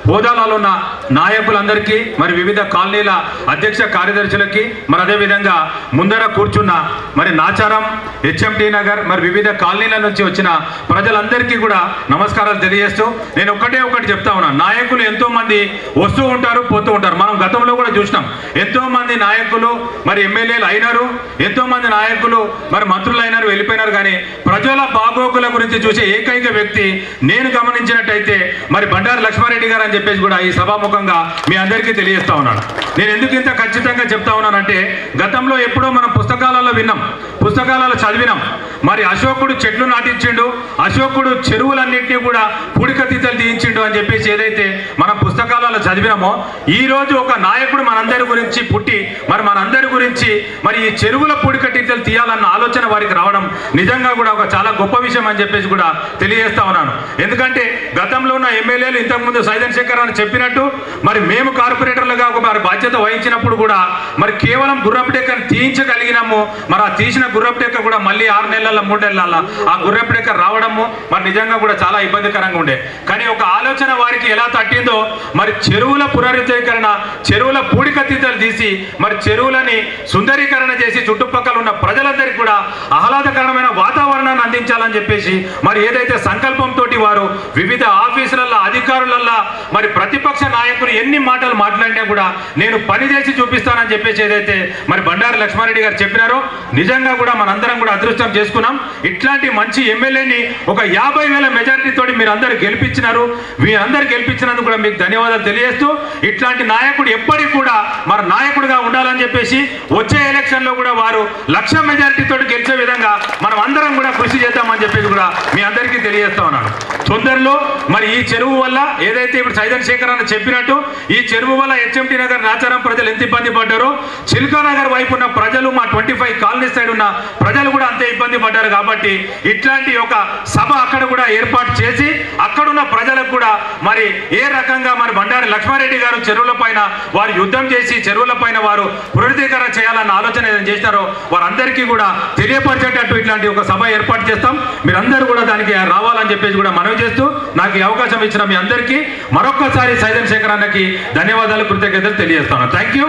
హోదాలలో ఉన్న నాయకులందరికీ, మరి వివిధ కాలనీల అధ్యక్ష కార్యదర్శులకి, మరి అదేవిధంగా ముందర కూర్చున్న మరి నాచారం, హెచ్ఎంటీ నగర్, మరి వివిధ కాలనీల నుంచి వచ్చిన ప్రజలందరికీ కూడా నమస్కారాలు తెలియజేస్తూ నేను ఒకటి చెప్తా ఉన్నాను. నాయకులు ఎంతో మంది వస్తూ ఉంటారు, పోతూ ఉంటారు. మనం గతంలో కూడా చూసినాం, ఎంతో మంది నాయకులు మరి ఎమ్మెల్యేలు అయినారు, ఎంతో మంది నాయకులు మరి మంత్రులు అయినారు, వెళ్ళిపోయినారు. కానీ ప్రజల బాగోగుల గురించి చూసే ఏకైక వ్యక్తి నేను గమనించినట్టయితే మరి బండారి లక్ష్మారెడ్డి గారు అని చెప్పేసి కూడా ఈ సభాముఖంగా మీ అందరికీ తెలియజేస్తా ఉన్నాను. నేను ఎందుకు ఇంత ఖచ్చితంగా చెప్తా ఉన్నానంటే, గతంలో ఎప్పుడో మనం పుస్తకాలలో విన్నాం, పుస్తకాలలో చదివినాం. మరి అశోకుడు చెట్లు నాటించిండు, అశోకుడు చెరువులన్నింటినీ కూడా పూడికతీతలు తీయించిండు అని చెప్పేసి ఏదైతే మనం పుస్తకాలలో చదివినామో, ఈ రోజు ఒక నాయకుడు మనందరి గురించి పుట్టి మరి మనందరి గురించి మరి ఈ చెరువుల పూడికతీతలు తీయాలన్న ఆలోచన వారికి రావడం నిజంగా కూడా ఒక చాలా గొప్ప విషయం అని చెప్పేసి కూడా తెలియజేస్తా ఉన్నాను. ఎందుకంటే గతంలో ఉన్న ఎమ్మెల్యేలు ఇంతకుముందు సాయిధన్ శేఖర్ అని చెప్పినట్టు మరి మేము కార్పొరేటర్లుగా ఒక బాధ్యత వహించినప్పుడు కూడా మరి కేవలం గుర్రపు డెక్కను తీయించగలిగినాము. మరి ఆ తీసిన గుర్రపు డెక్క కూడా మళ్ళీ 6 నెలల 3 నెలల ఆ గుర్రపు డెక్క రావడము మరి నిజంగా కూడా చాలా ఇబ్బందికరంగా ఉండే. కానీ ఒక ఆలోచన వారికి ఎలా తట్టిందో, మరి చెరువుల పునరుద్ధరీకరణ, చెరువుల పూడికతీతలు తీసి మరి చెరువులని సుందరీకరణ చేసి చుట్టుపక్కల ఉన్న ప్రజలందరికీ కూడా ఆహ్లాదకరమైన వాతావరణాన్ని అందించాలని చెప్పేసి మరి ఏదైతే సంకల్పంతో వారు వివిధ ఆఫీసులలో, అధికారులలో మరి ప్రతిపక్ష నాయకులు ఎన్ని మాటలు మాట్లాడినా కూడా నేను పని చేసి చూపిస్తానని చెప్పేసి ఏదైతే మరి బండారి లక్ష్మారెడ్డి గారు చెప్పినారో, నిజంగా కూడా మనందరం కూడా అదృష్టం చేసుకున్నాం. ఇట్లాంటి మంచి ఎమ్మెల్యేని ఒక 50,000 మెజారిటీతో మీరు అందరూ గెలిపించినారు. మీ అందరు గెలిపించినందుకు కూడా మీకు ధన్యవాదాలు తెలియజేస్తూ, ఇట్లాంటి నాయకుడు ఎప్పటికి కూడా మరి నాయకుడిగా ఉండాలని చెప్పేసి వచ్చే ఎలక్షన్లో కూడా వారు 1,00,000 మెజారిటీతో గెలిచే విధంగా మనం అందరం కూడా కృషి చేద్దామని చెప్పేసి కూడా మీ అందరికీ తెలియజేస్తా ఉన్నాను. తొందరలో మరి ఈ చెరువు వల్ల ఏదైతే ఇప్పుడు సాయిధన్ శేఖర్ అని చెప్పినట్టు, ఈ చెరువు వల్ల హెచ్ఎంటీ నగర్, నాచారం ప్రజలు ఎంత ఇబ్బంది పడ్డారో, చిల్కా నగర్ వైపు ఉన్న ప్రజలు, మా 25 కాలనీ సైడ్ ఉన్న ప్రజలు కూడా అంతే ఇబ్బంది పడ్డారు. కాబట్టి ఇట్లాంటి ఒక సభ అక్కడ కూడా ఏర్పాటు చేసి అక్కడున్న ప్రజలకు కూడా మరి ఏ రకంగా మరి బండారి లక్ష్మారెడ్డి గారు చెరువుల పైన వారు యుద్ధం చేసి చెరువుల పైన వారు పునరుద్ధీకరణ చేయాలన్న ఆలోచన ఏదైనా చేసినారో వారందరికీ కూడా తెలియపరిచేటట్టు ఇట్లాంటి ఒక సభ ఏర్పాటు చేస్తాం. మీరందరూ కూడా దానికి రావాలని చెప్పేసి కూడా మనవి చేస్తూ, నాకు ఈ అవకాశం ఇచ్చిన మీ అందరికీ మరొక్కసారి సాయిధన్ శేఖర్ అన్నకి ధన్యవాదాలు, కృతజ్ఞతలు తెలియజేస్తాను. Thank you.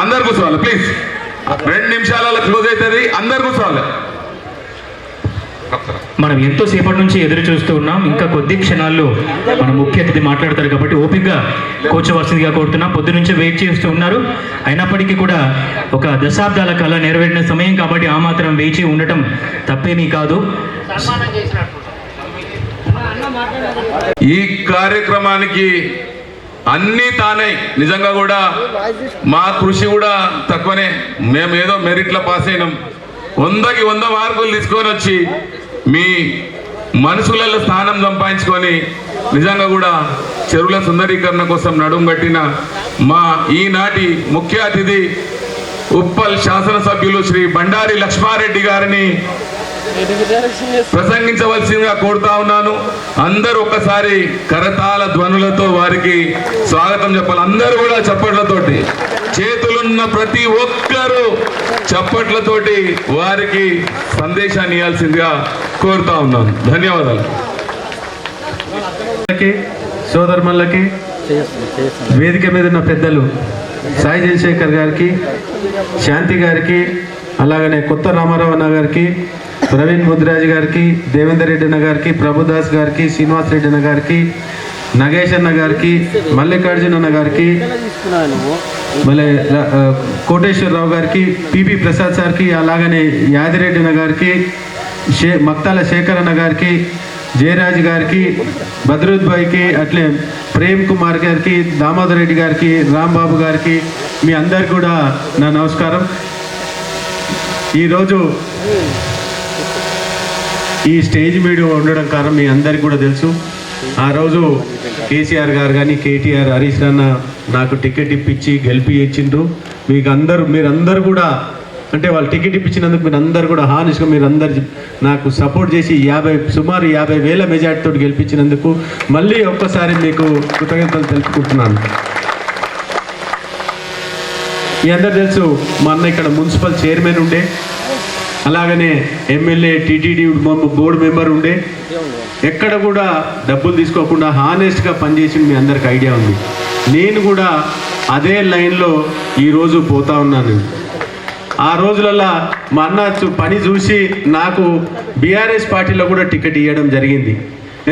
అందరు కూర్చోవాలి ప్లీజ్. 2 నిమిషాలలో క్లోజ్ అవుతుంది. అందరు కూర్చోవాలి. మనం ఎంతో సేపటి నుంచి ఎదురు చూస్తూ ఉన్నాం. ఇంకా కొద్ది క్షణాల్లో మన ముఖ్య అతిథి మాట్లాడతారు కాబట్టి ఓపికగా కూర్చోవలసిందిగా కోరుతున్నాం. పొద్దు నుంచి వెయిట్ చేస్తూ ఉన్నారు. అయినప్పటికీ కూడా ఒక దశాబ్దాల కళ నెరవేరిన సమయం కాబట్టి ఆ మాత్రం వేచి ఉండటం తప్పేమీ కాదు. ఈ కార్యక్రమానికి అన్నీ తానే, నిజంగా కూడా మా కృషి కూడా తక్కువనే. మేము ఏదో మెరిట్లో పాస్ అయినాం. 100కి 100 మార్కులు తీసుకొని వచ్చి మీ మనుషులలో స్థానం సంపాదించుకొని నిజంగా కూడా చెరువుల సుందరీకరణ కోసం నడుం కట్టిన మా ఈనాటి ముఖ్య అతిథి ఉప్పల్ శాసనసభ్యులు శ్రీ బండారి లక్ష్మారెడ్డి గారిని ప్రసంగించవలసిందిగా కోరుతా ఉన్నాను. అందరూ ఒక్కసారి కరతాళ ధ్వనులతో వారికి స్వాగతం చెప్పాలి. అందరూ కూడా చప్పట్లతోటి, చేతులున్న ప్రతి ఒక్కరూ చప్పట్లతోటి వారికి సందేశాన్ని ఇవ్వాల్సిందిగా కోరుతా ఉన్నాను. ధన్యవాదాలు. సోదరులకి, వేదిక మీద ఉన్న పెద్దలు సాయి చంద్రశేఖర్ గారికి, శాంతి గారికి, అలాగనే కొత్త రామారావు అన్న గారికి, ప్రవీణ్ ముద్రాజ్ గారికి, దేవేందర్ రెడ్డి అన్న గారికి, ప్రభుదాస్ గారికి, శ్రీనివాస్ రెడ్డి అన్న గారికి, నగేష్ అన్న గారికి, మల్లికార్జున అన్న గారికి, మళ్ళీ కోటేశ్వరరావు గారికి, పిపి ప్రసాద్ సార్కి, అలాగనే యాదిరెడ్డి అన్న గారికి, మక్తాల శేఖర్ అన్న గారికి, జయరాజ్ గారికి, బద్రుద్ భాయ్కి, అట్లే ప్రేమ్ కుమార్ గారికి, దామోదర్ రెడ్డి గారికి, రాంబాబు గారికి, మీ అందరికి కూడా నా నమస్కారం. ఈరోజు ఈ స్టేజ్ మీద ఉండడం కారణం మీ అందరికి కూడా తెలుసు. ఆ రోజు కేసీఆర్ గారు కానీ, కేటీఆర్, హరీష్ రాన్న నాకు టికెట్ ఇప్పించి గెలిపి ఇచ్చిండ్రు. మీరందరూ కూడా అంటే వాళ్ళు టికెట్ ఇప్పించినందుకు మీరు అందరు కూడా హానెస్ట్గా మీరు అందరు నాకు సపోర్ట్ చేసి సుమారు 50,000 మెజార్టీతో గెలిపించినందుకు మళ్ళీ ఒక్కసారి మీకు కృతజ్ఞతలు తెలుపుకుంటున్నాను. మీ అందరు తెలుసు, మా అన్న ఇక్కడ మున్సిపల్ చైర్మన్ ఉండే, అలాగనే ఎమ్మెల్యే, టీటీడీ బోర్డు మెంబర్ ఉండే, ఎక్కడ కూడా డబ్బులు తీసుకోకుండా హానెస్ట్గా పనిచేసి మీ అందరికి ఐడియా ఉంది. నేను కూడా అదే లైన్లో ఈరోజు పోతా ఉన్నాను. ఆ రోజులలో మా అన్న పని చూసి నాకు బీఆర్ఎస్ పార్టీలో కూడా టికెట్ ఇవ్వడం జరిగింది.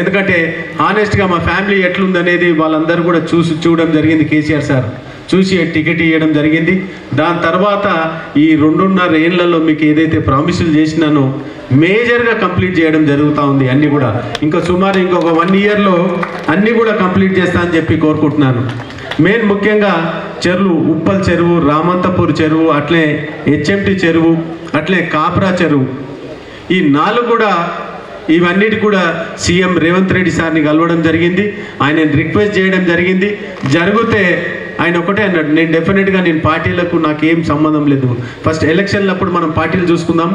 ఎందుకంటే హానెస్ట్గా మా ఫ్యామిలీ ఎట్లుందనేది వాళ్ళందరూ కూడా చూడడం జరిగింది. కేసీఆర్ సార్ చూసి టికెట్ ఇవ్వడం జరిగింది. దాని తర్వాత ఈ 2.5 ఏళ్లలో మీకు ఏదైతే ప్రామిసులు చేసినానో మేజర్గా కంప్లీట్ చేయడం జరుగుతూ ఉంది. అన్నీ కూడా సుమారు ఇంకొక 1 ఇయర్లో అన్నీ కూడా కంప్లీట్ చేస్తా అని చెప్పి కోరుకుంటున్నాను. మెయిన్ ముఖ్యంగా చెరువులు, ఉప్పల్ చెరువు, రామంతపూర్ చెరువు, అట్లే హెచ్ఎంటి చెరువు, అట్లే కాప్రా చెరువు, ఈ 4 కూడా ఇవన్నిటి కూడా సీఎం రేవంత్ రెడ్డి సార్ని కలవడం జరిగింది. ఆయన రిక్వెస్ట్ చేయడం జరిగింది. జరిగితే ఆయన ఒకటే అన్నాడు, నేను డెఫినెట్గా పార్టీలకు నాకేం సంబంధం లేదు, ఫస్ట్ ఎలక్షన్లప్పుడు మనం పార్టీలు చూసుకుందాం,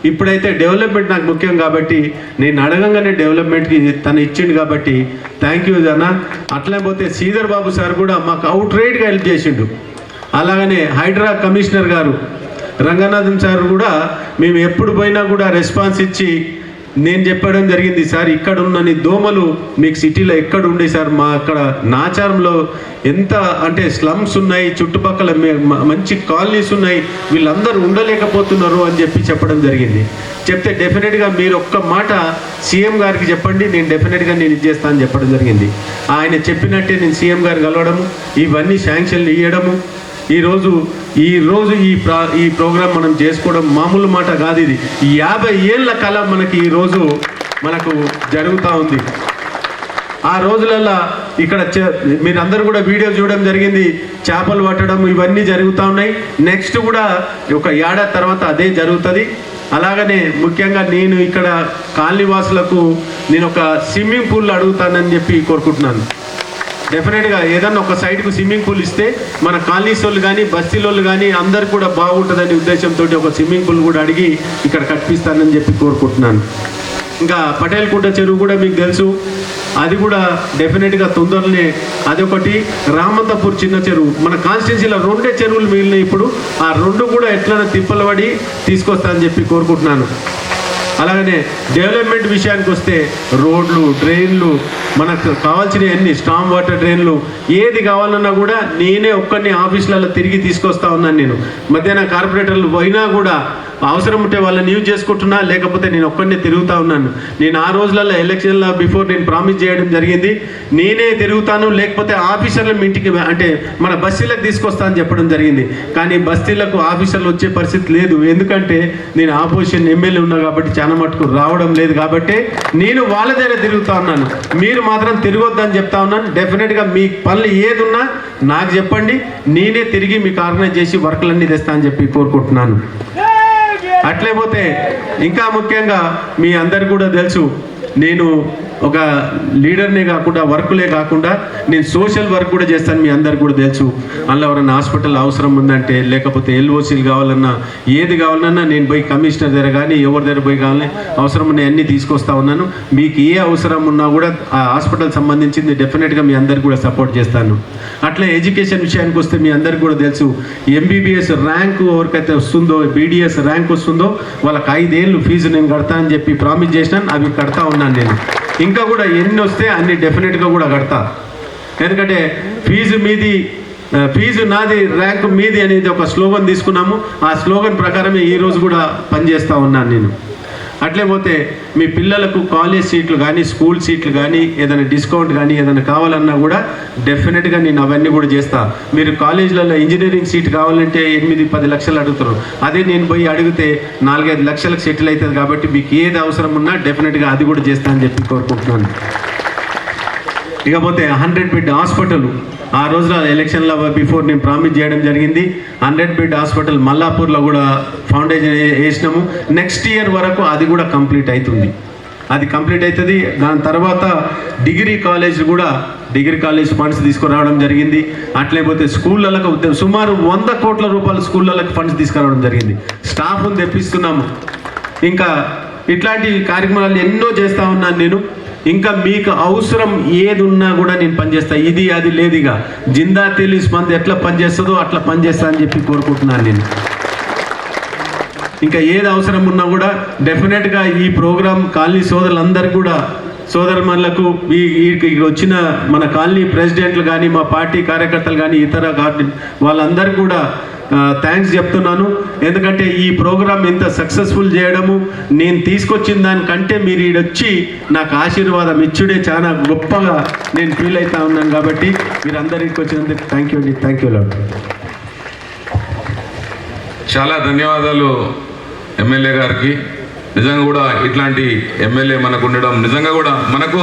ఇప్పుడైతే డెవలప్మెంట్ నాకు ముఖ్యం కాబట్టి నేను అడగంగానే డెవలప్మెంట్కి తను ఇచ్చిండు కాబట్టి థ్యాంక్ యూ అన్న. అట్లే పోతే శ్రీధర్ బాబు సార్ కూడా మాకు అవుట్ రైట్గా హెల్ప్ చేసిండు. అలాగనే హైడ్రా కమిషనర్ గారు రంగనాథన్ సార్ కూడా మేము ఎప్పుడు పోయినా కూడా రెస్పాన్స్ ఇచ్చి నేను చెప్పడం జరిగింది, సార్ ఇక్కడ ఉన్న దోమలు మీకు సిటీలో ఎక్కడ ఉండే సార్, మా అక్కడ నాచారంలో ఎంత అంటే స్లమ్స్ ఉన్నాయి, చుట్టుపక్కల మంచి కాలనీస్ ఉన్నాయి, వీళ్ళందరూ ఉండలేకపోతున్నారు అని చెప్పడం జరిగింది. చెప్తే డెఫినెట్గా మీరు ఒక్క మాట సీఎం గారికి చెప్పండి, నేను డెఫినెట్గా నేను ఇచ్చేస్తాను అని చెప్పడం జరిగింది. ఆయన చెప్పినట్టే నేను సీఎం గారు కలవడము, ఇవన్నీ శాంక్షన్లు ఇవ్వడము, ఈరోజు ఈ ప్రోగ్రాం మనం చేసుకోవడం మామూలు మాట కాదు. ఇది 50 ఏళ్ళ కళ మనకి ఈరోజు మనకు జరుగుతూ ఉంది. ఆ రోజులలో ఇక్కడ మీరందరూ కూడా వీడియో చూడడం జరిగింది, చేపలు పట్టడం ఇవన్నీ జరుగుతూ ఉన్నాయి. నెక్స్ట్ కూడా ఒక ఏడాది తర్వాత అదే జరుగుతుంది. అలాగనే ముఖ్యంగా నేను ఇక్కడ కాలనీవాసులకు నేను ఒక స్విమ్మింగ్ పూల్ అడుగుతానని చెప్పి కోరుకుంటున్నాను. డెఫినెట్గా ఏదన్నా ఒక సైడ్కు స్విమ్మింగ్ పూల్ ఇస్తే మన కాలనీస్ వాళ్ళు కానీ బస్తీలోళ్ళు కానీ అందరు కూడా బాగుంటుందనే ఉద్దేశంతో ఒక స్విమ్మింగ్ పూల్ కూడా అడిగి ఇక్కడ కట్టిస్తానని చెప్పి కోరుకుంటున్నాను. ఇంకా పటేల్కుంట చెరువు కూడా మీకు తెలుసు, అది కూడా డెఫినెట్గా తొందరనే, అదొకటి. రామంతపూర్ చిన్న చెరువు, మన కాన్స్టిట్యున్సీలో 2 చెరువులు మిగిలినాయి. ఇప్పుడు ఆ 2 కూడా ఎట్లైనా తిప్పలబడి తీసుకొస్తానని చెప్పి కోరుకుంటున్నాను. అలాగనే డెవలప్మెంట్ విషయానికి వస్తే రోడ్లు, డ్రైన్లు, మనకు కావాల్సిన అన్ని స్టామ్ వాటర్ డ్రైన్లు ఏది కావాలన్నా కూడా నేనే ఒక్కడిని ఆఫీసులలో తిరిగి తీసుకొస్తా ఉన్నాను. నేను మధ్యాహ్నం కార్పొరేటర్లు పోయినా కూడా అవసరం ఉంటే వాళ్ళని యూజ్ చేసుకుంటున్నా, లేకపోతే నేను ఒక్కడినే తిరుగుతూ ఉన్నాను. నేను ఆ రోజులలో ఎలక్షన్ల బిఫోర్ నేను ప్రామిస్ చేయడం జరిగింది, నేనే తిరుగుతాను, లేకపోతే ఆఫీసర్లను ఇంటికి అంటే మన బస్తీలకు తీసుకొస్తా అని చెప్పడం జరిగింది. కానీ బస్తీలకు ఆఫీసర్లు వచ్చే పరిస్థితి లేదు, ఎందుకంటే నేను ఆపోజిషన్ ఎమ్మెల్యే ఉన్నా కాబట్టి చాలా మటుకు రావడం లేదు. కాబట్టి నేను వాళ్ళ దగ్గర తిరుగుతూ ఉన్నాను, మీరు మాత్రం తిరగొద్దని చెప్తా ఉన్నాను. డెఫినెట్గా మీ పనులు ఏది ఉన్నా నాకు చెప్పండి, నేనే తిరిగి మీకు ఆర్గనైజ్ చేసి వర్క్లన్నీ తెస్తా అని చెప్పి కోరుకుంటున్నాను. అట్లే పోతే ఇంకా ముఖ్యంగా మీ అందరికి కూడా తెలుసు, నేను ఒక లీడర్నే కాకుండా వర్కులే కాకుండా నేను సోషల్ వర్క్ కూడా చేస్తాను. మీ అందరికి కూడా తెలుసు. అందులో ఎవరైనా హాస్పిటల్ అవసరం ఉందంటే, లేకపోతే ఎల్ఓసీలు కావాలన్నా, ఏది కావాలన్నా నేను పోయి కమిషనర్ దగ్గర కానీ ఎవరి దగ్గర పోయి కావాలని అవసరం ఉన్నాయి అన్నీ తీసుకొస్తా ఉన్నాను. మీకు ఏ అవసరం ఉన్నా కూడా ఆ హాస్పిటల్ సంబంధించింది డెఫినెట్గా మీ అందరికి కూడా సపోర్ట్ చేస్తాను. అట్లా ఎడ్యుకేషన్ విషయానికి వస్తే మీ అందరికి కూడా తెలుసు, ఎంబీబీఎస్ ర్యాంకు ఎవరికైతే వస్తుందో, బీడీఎస్ ర్యాంక్ వస్తుందో వాళ్ళకి 5 ఏళ్ళు ఫీజు నేను కడతా అని చెప్పి ప్రామిస్ చేసినాను. అవి కడతా ఉన్నాను నేను. ఇంకా కూడా ఎన్ని వస్తే అన్ని డెఫినెట్గా కూడా కడతా. ఎందుకంటే ఫీజు నాది ర్యాంక్ మీది అనేది ఒక స్లోగన్ తీసుకున్నాము. ఆ స్లోగన్ ప్రకారమే ఈరోజు కూడా పనిచేస్తూ ఉన్నాను నేను. అట్లే పోతే మీ పిల్లలకు కాలేజ్ సీట్లు కానీ, స్కూల్ సీట్లు కానీ, ఏదైనా డిస్కౌంట్ కానీ ఏదైనా కావాలన్నా కూడా డెఫినెట్గా నేను అవన్నీ కూడా చేస్తా. మీరు కాలేజీలలో ఇంజనీరింగ్ సీట్ కావాలంటే 8-10 లక్షలు అడుగుతారు. అదే నేను పోయి అడిగితే 4-5 లక్షలకు సెటిల్ అవుతుంది. కాబట్టి మీకు ఏది అవసరం ఉన్నా డెఫినెట్గా అది కూడా చేస్తా అని చెప్పి కోరుకుంటున్నాను. ఇకపోతే 100 బెడ్ హాస్పిటల్ ఆ రోజున ఎలక్షన్ల బిఫోర్ నేను ప్రామిస్ చేయడం జరిగింది. 100 బెడ్ హాస్పిటల్ మల్లాపూర్లో కూడా ఫౌండేషన్ వేసినాము. నెక్స్ట్ ఇయర్ వరకు అది కూడా కంప్లీట్ అవుతుంది. అది కంప్లీట్ అవుతుంది. దాని తర్వాత డిగ్రీ కాలేజ్ ఫండ్స్ తీసుకురావడం జరిగింది. అట్లేపోతే స్కూళ్ళకు సుమారు 100 కోట్ల రూపాయల స్కూళ్ళకు ఫండ్స్ తీసుకురావడం జరిగింది. స్టాఫ్ను తెప్పిస్తున్నాము. ఇంకా ఇట్లాంటి కార్యక్రమాలు ఎన్నో చేస్తూ ఉన్నాను నేను. ఇంకా మీకు అవసరం ఏది ఉన్నా కూడా నేను పనిచేస్తాను. ఇది అది లేదుగా జిందా తెలీస్ మంది ఎట్లా పనిచేస్తుందో అట్లా పనిచేస్తా అని చెప్పి కోరుకుంటున్నాను నేను. ఇంకా ఏది అవసరం ఉన్నా కూడా డెఫినెట్గా ఈ ప్రోగ్రాం కాలనీ సోదరులందరికీ కూడా, సోదరులకు ఈ వచ్చిన మన కాలనీ ప్రెసిడెంట్లు కానీ, మా పార్టీ కార్యకర్తలు కానీ, ఇతర వాళ్ళందరికీ కూడా థ్యాంక్స్ చెప్తున్నాను. ఎందుకంటే ఈ ప్రోగ్రాం ఇంత సక్సెస్ఫుల్ చేయడము, నేను తీసుకొచ్చిన దానికంటే మీరు ఈడొచ్చి నాకు ఆశీర్వాదం ఇచ్చుడే చాలా గొప్పగా నేను ఫీల్ అవుతా ఉన్నాను. కాబట్టి మీరు అందరికి వచ్చినందుకు థ్యాంక్ యూ అండి. థ్యాంక్ యూ లాడ్. చాలా ధన్యవాదాలు ఎమ్మెల్యే గారికి. నిజంగా కూడా ఇట్లాంటి ఎమ్మెల్యే మనకు ఉండడం నిజంగా కూడా మనకు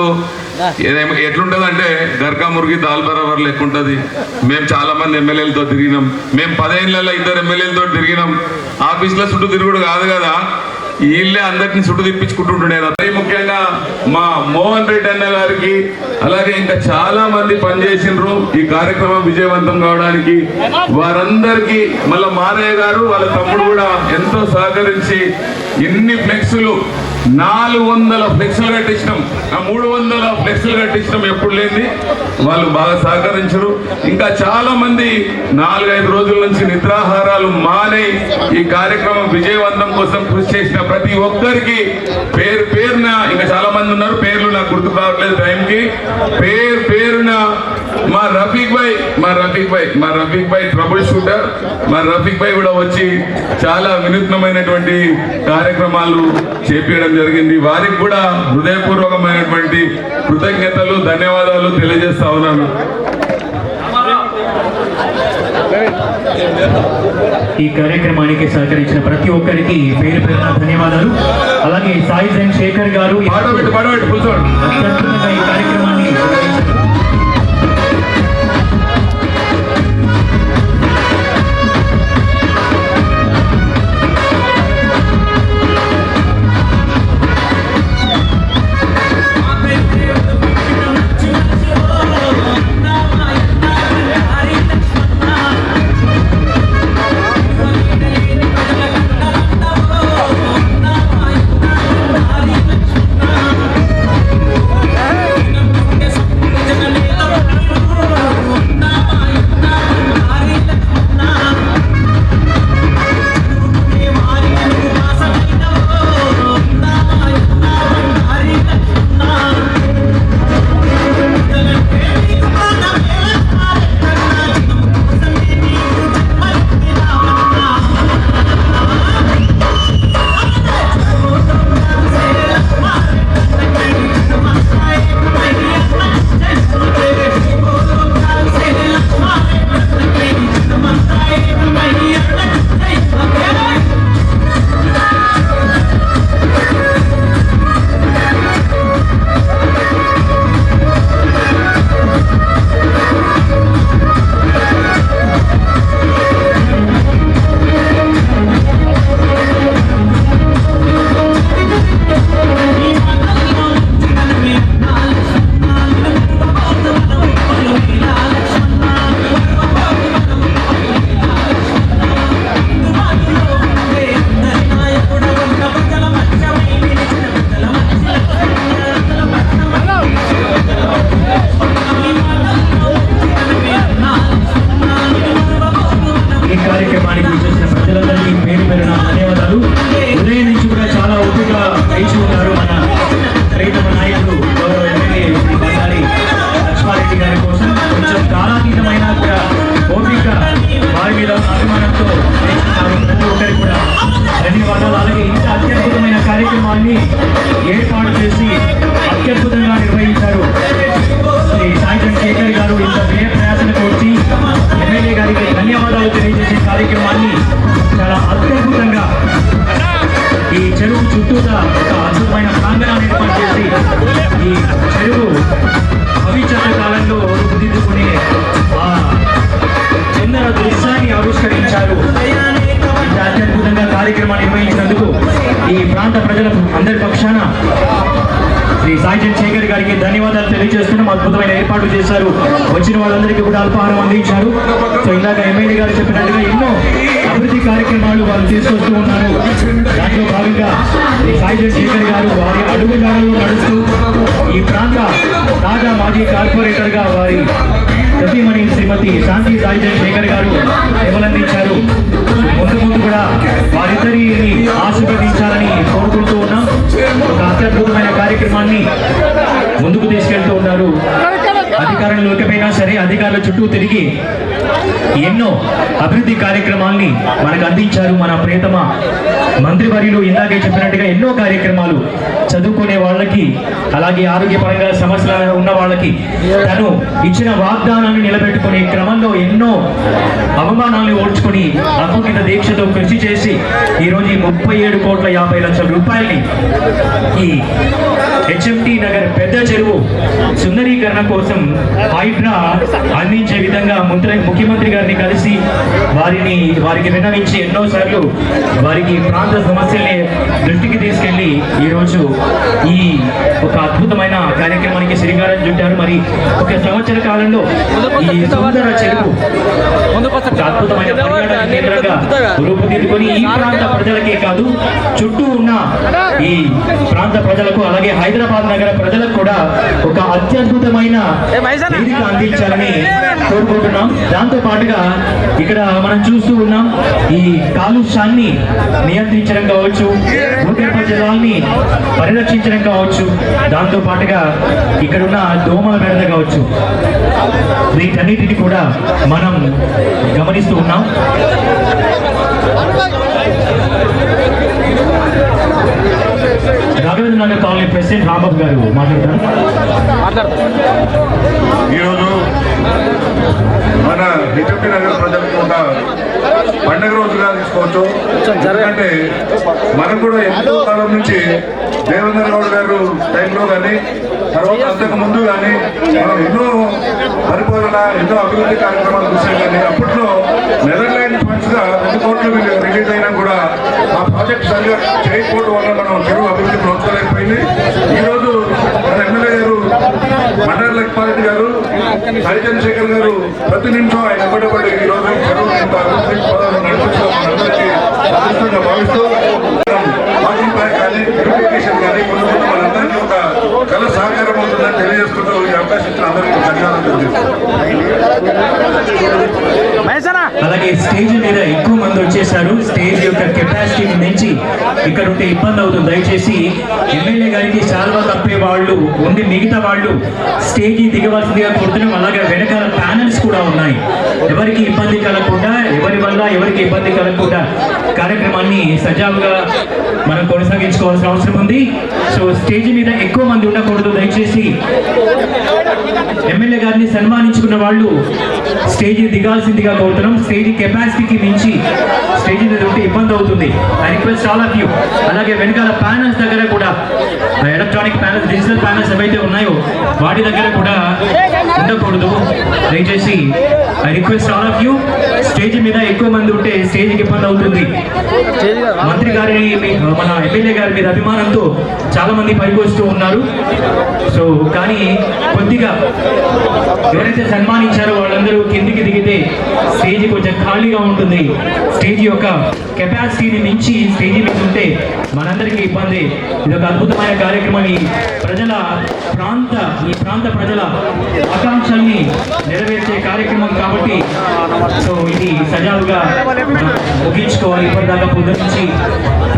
ఎట్లుంటుందంటే గర్కా మురిగి దాల్ బరాబర్ లెక్క ఉంటుంది. మేము చాలా మంది ఎమ్మెల్యేలతో తిరిగినాం. మేము 10 ఏళ్ళలో 2 ఎమ్మెల్యేలతో తిరిగినాం. ఆఫీస్లో చుట్టూ తిరుగుడు కాదు కదా, వీళ్ళే అందరినీ చుట్టూ తిప్పించుకుంటుంటుండేది. అదే ముఖ్యంగా మా మోహన్ రెడ్డి అన్న గారికి, అలాగే ఇంకా చాలా మంది పనిచేసిండ్రు ఈ కార్యక్రమం విజయవంతం కావడానికి. వారందరికీ మళ్ళీ మారయ్య గారు వాళ్ళ తమ్ముడు కూడా ఎంతో సహకరించి ఇన్ని ఫ్లెక్సులు 400 ఫ్లెక్సులు కట్టించినాం. 300 ఫ్లెక్సులు కట్టించినాం. ఎప్పుడు లేని వాళ్ళు బాగా సహకరించరు. ఇంకా చాలా మంది 4-5 రోజుల నుంచి నిద్రాహారాలు మానే ఈ కార్యక్రమం విజయవంతం కోసం కృషి చేసిన ప్రతి ఒక్కరికి పేరున, ఇంకా చాలా మంది ఉన్నారు, పేర్లు నాకు గుర్తుకు రావట్లేదు టైంకి, పేరున మా రఫీక్ భాయ్ ట్రబుల్ షూటర్, మా రఫీక్ భాయ్ కూడా వచ్చి చాలా వినూత్నమైనటువంటి కార్యక్రమాలు చేపించడం జరిగింది. వారికి కూడా హృదయపూర్వకమైనటువంటి కృతజ్ఞతలు, ధన్యవాదాలు తెలియజేస్తా ఉన్నాను. ఈ కార్యక్రమానికి సహకరించిన ప్రతి ఒక్కరికి పేరు పేరున ధన్యవాదాలు. అలాగే సాయి జన్ శేఖర్ గారు అత్యద్భుతంగా ఈ కార్యక్రమాన్ని సాయి చంద్రశేఖర్ గారికి ధన్యవాదాలు తెలియజేస్తున్నాం. అద్భుతమైన ఏర్పాట్లు చేశారు. వచ్చిన వాళ్ళందరికీ కూడా అల్పాహారం అందించారు. సో ఇందాక ఎమ్మెల్యే గారు చెప్పినట్టుగా ఎన్నో అభివృద్ధి కార్యక్రమాలు వాళ్ళు తీసుకొస్తూ ఉన్నారు. దాంట్లో భాగంగా సాయి చంద్రశేఖర్ గారు వారి అడుగుజాడల్లో నడుస్తూ ఈ ప్రాంత తాజా మాజీ కార్పొరేటర్ గా వారి సతీమణి శ్రీమతి శాంతి సాయి చంద్రశేఖర్ గారు సేవలందించారు. ముందు ముందు కూడా వారిద్దరిని ఆశీర్వదించాలని కోరుకుంటూ ఉన్నాం. ఒక అత్యద్భుతమైన కార్యక్రమాన్ని ముందుకు తీసుకెళ్తూ ఉన్నారు. అధికారం లేకపోయినా సరే అధికారుల చుట్టూ తిరిగి ఎన్నో అభివృద్ధి కార్యక్రమాల్ని మనకు అందించారు మన ప్రియతమ మంత్రివర్యులు. ఇందాకే చెప్పినట్టుగా ఎన్నో కార్యక్రమాలు చదువుకునే వాళ్ళకి, అలాగే ఆరోగ్యపరంగా సమస్యలు ఉన్న వాళ్ళకి తను ఇచ్చిన వాగ్దానాన్ని నిలబెట్టుకునే క్రమంలో ఎన్నో అవమానాలను ఓడ్చుకొని అకుంఠిత దీక్షతో కృషి చేసి ఈరోజు 37,50,00,000 రూపాయల్ని ఈ హెచ్ఎంటి నగర్ పెద్ద చెరువు సుందరీకరణ కోసం హైడ్రా అందించే విధంగా ముఖ్యమంత్రి గారిని కలిసి వారికి విన్నవించి ఎన్నోసార్లు వారికి ప్రాంత సమస్యల్ని దృష్టికి తీసుకెళ్లి ఈరోజు ఈ ఒక అద్భుతమైన కార్యక్రమానికి శ్రీకారం చుట్టారు. మరి ఒక సంవత్సర కాలంలో ఈ సుందర చెరువు ఒక అద్భుతమైన పర్యాటక కేంద్రంగా రూపుదిద్దుకొని ఈ ప్రాంత ప్రజలకే కాదు చుట్టూ ఉన్న ఈ ప్రాంత ప్రజలకు, అలాగే హైదరాబాద్ నగర ప్రజలకు కూడా ఒక అత్యద్భుతమైన వేదిక అందించాలని కోరుకుంటున్నాం. దాంతో పాటుగా ఇక్కడ మనం చూస్తూ ఉన్నాం ఈ కాలుష్యాన్ని నియంత్రించడం కావచ్చు, భూగర్భ జలాల్ని పరిరక్షించడం కావచ్చు, దాంతో పాటుగా ఇక్కడున్న దోమల బెడద కావచ్చు, వీటన్నిటిని కూడా మనం గమనిస్తూ ఉన్నాం. రాఘవేంద్ర నగర్ కాలనీ ప్రెసిడెంట్ రాంబాబు గారు మాట్లాడతారు. ఈరోజు మన హెచ్ఎంటి నగర్ ప్రజలకు ఉన్న పండుగ రోజుగా తీసుకోవచ్చు. ఎందుకంటే మనం కూడా ఎంతో కాలం నుంచి దేవేంద్ర గౌడ్ గారు టైంలో కానీ తర్వాత అంతకు ముందు కానీ మనం ఎన్నో పరిపాలన, ఎన్నో అభివృద్ధి కార్యక్రమాలు చూసాం. కానీ అప్పట్లో నెదర్లాండ్ ఫండ్స్ గా 2 కోట్లు రిలీజ్ అయినా కూడా ఆ ప్రాజెక్ట్ సరిగా చేయకపోవడం వల్ల మనం చెరువు అభివృద్ధి ప్రోత్సహించలేకపోయింది. ఈరోజు మన ఎమ్మెల్యే గారు మండల లక్ష్మారెడ్డి గారు, సాయి చంద్రశేఖర్ గారు ప్రతి నిమిషం ఆయన ఇవ్వబడి ఈరోజు చెరువు నడిపిస్తామని అదృష్టంగా భావిస్తూ వాకింగ్ ట్రాక్ కానీ బ్యూటిఫికేషన్ కానీ కొంత మనందరికీ ఒక కళ సహకారం అవుతుందని తెలియజేసుకుంటూ ఈ అవకాశం ఇచ్చిన అందరికీ ధన్యవాదాలు తెలియజేస్తాను. అలాగే స్టేజ్ మీద ఎక్కువ మంది వచ్చేసారు. స్టేజ్ యొక్క కెపాసిటీని మించి ఇక్కడ ఉంటే ఇబ్బంది అవుతుంది. దయచేసి ఎమ్మెల్యే గారికి శాల్వా తప్పే వాళ్ళు ఉండి మిగతా వాళ్ళు స్టేజ్ దిగవలసిందిగా కోరుతున్నాం. అలాగే వెనకాల ప్యానల్స్ కూడా ఉన్నాయి. ఎవరికి ఇబ్బంది కలగకుండా, ఎవరి వల్ల ఎవరికి ఇబ్బంది కలగకుండా కార్యక్రమాన్ని సజావుగా మనం కొనసాగించుకోవాల్సిన అవసరం ఉంది. సో స్టేజ్ మీద ఎక్కువ మంది ఉండకూడదు. దయచేసి ఎమ్మెల్యే గారిని సన్మానించుకున్న వాళ్ళు స్టేజ్ దిగాల్సిందిగా కోరుతున్నాం. స్టేజ్ కెపాసిటీకి మించి స్టేజ్ మీద ఉంటే ఇబ్బంది అవుతుంది. I request all of you. అలాగే వెనకాల ప్యానల్స్ దగ్గర కూడా ఎలక్ట్రానిక్ ప్యానల్స్, డిజిటల్ ప్యానల్స్ ఏవైతే ఉన్నాయో వాటి దగ్గర కూడా ఉండకూడదు. దయచేసి I request all of you. Stage మీద ఎక్కువ మంది ఉంటే స్టేజ్కి ఇబ్బంది అవుతుంది. మంత్రి గారిని, మన ఎమ్మెల్యే గారి మీద అభిమానంతో చాలా మంది పైకి వస్తూ ఉన్నారు. సో కానీ కొద్దిగా ఎవరైతే సన్మానించారో వాళ్ళందరూ కిందికి దిగితే స్టేజ్ కొంచెం ఖాళీగా ఉంటుంది. స్టేజ్ యొక్క కెపాసిటీని మించి స్టేజ్ మీద ఉంటే మనందరికీ ఇబ్బంది. ఇది ఒక అద్భుతమైన కార్యక్రమం. ఈ ప్రాంత ప్రజల ఆకాంక్షల్ని నెరవేర్చే కార్యక్రమం కాబట్టి సో ఇది సజావుగా ముగించుకోవాలి. ఇప్పటిదాకా పొద్దు నుంచి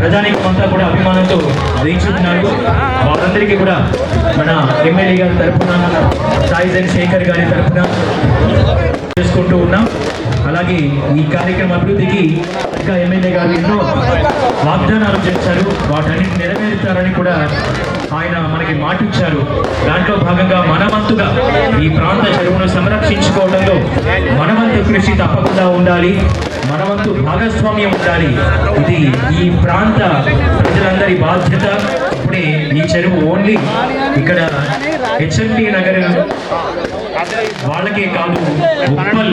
ప్రజానికి అంతా కూడా అభిమానంతో వేయించుకున్నారు. వాళ్ళందరికీ కూడా మన ఎమ్మెల్యే గారి తరఫున, సాయి చంద్రశేఖర్ గారి తరఫున చేసుకుంటూ ఉన్నాం. అలాగే ఈ కార్యక్రమ అభివృద్ధికి ఇంకా ఎమ్మెల్యే గారు ఎన్నో వాగ్దానాలు చేశారు. వాటన్నిటిని నెరవేరుతారని కూడా ఆయన మనకి మాటిచ్చారు. దాంట్లో భాగంగా మనవంతుగా ఈ ప్రాంత చెరువును సంరక్షించుకోవడంలో మనవంతు కృషి తప్పకుండా ఉండాలి. మనవంతు భాగస్వామ్యం ఉండాలి. ఇది ఈ ప్రాంత ప్రజలందరి బాధ్యత. ఇప్పుడే ఈ చెరువు ఓన్లీ ఇక్కడ హెచ్ఎండి నగర్ వాళ్ళకే కాదు, ఉప్పల్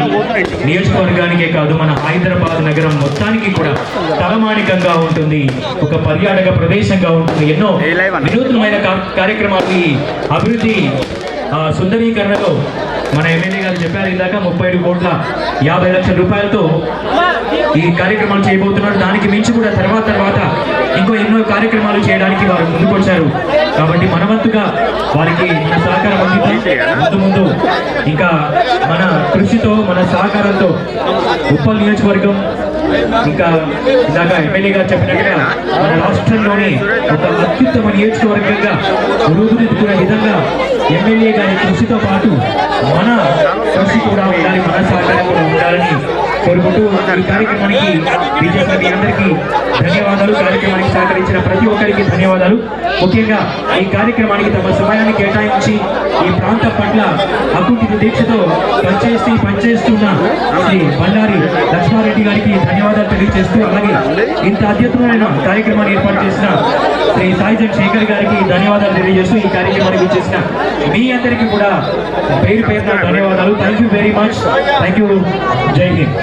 నియోజకవర్గానికే కాదు, మన హైదరాబాద్ నగరం మొత్తానికి కూడా తలమానికంగా ఉంటుంది, ఒక పర్యాటక ప్రదేశంగా ఉంటుంది. ఎన్నో వినూత్నమైన కార్యక్రమాలు అభివృద్ధి సుందరీకరణలో మన ఎమ్మెల్యే గారు చెప్పారు ఇందాక 37,50,00,000 రూపాయలతో ఈ కార్యక్రమాలు చేయబోతున్నారు. దానికి మించి కూడా తర్వాత ఇంకో ఎన్నో కార్యక్రమాలు చేయడానికి వారు ముందుకొచ్చారు. కాబట్టి మనవంతుగా వారికి మన సహకారం అందిద్దాం. ముందు ఇంకా మన కృషితో మన సహకారంతో ఉప్పల్ నియోజకవర్గం ఇంకా ఇందాక ఎమ్మెల్యే గారు చెప్పినట్టుగా మన రాష్ట్రంలోనే ఒక అత్యుత్తమ నియోజకవర్గంగా రూపుదిద్దుకునే విధంగా ఎమ్మెల్యే గారి కృషితో పాటు మన కృషి కూడా ఉండాలి, మన సహకారం కూడా ఉండాలని కోరుకుంటూ ఈ కార్యక్రమానికి విజేత మీ అందరికీ ధన్యవాదాలు. కార్యక్రమానికి సహకరించిన ప్రతి ఒక్కరికి ధన్యవాదాలు. ముఖ్యంగా ఈ కార్యక్రమానికి తమ సమయాన్ని కేటాయించి ఈ ప్రాంతం పట్ల అకుంఠిత దీక్షతో పనిచేస్తున్న శ్రీ బండారి లక్ష్మారెడ్డి గారికి ధన్యవాదాలు తెలియజేస్తూ, అలాగే ఇంత అద్భుతమైన కార్యక్రమాన్ని ఏర్పాటు చేసిన శ్రీ సాయిజన్ శేఖర్ గారికి ధన్యవాదాలు తెలియజేస్తూ ఈ కార్యక్రమానికి చేసిన మీ అందరికీ కూడా పేరు పేరున ధన్యవాదాలు. Thank you very much. Thank you. జై హింద్.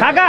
కాకా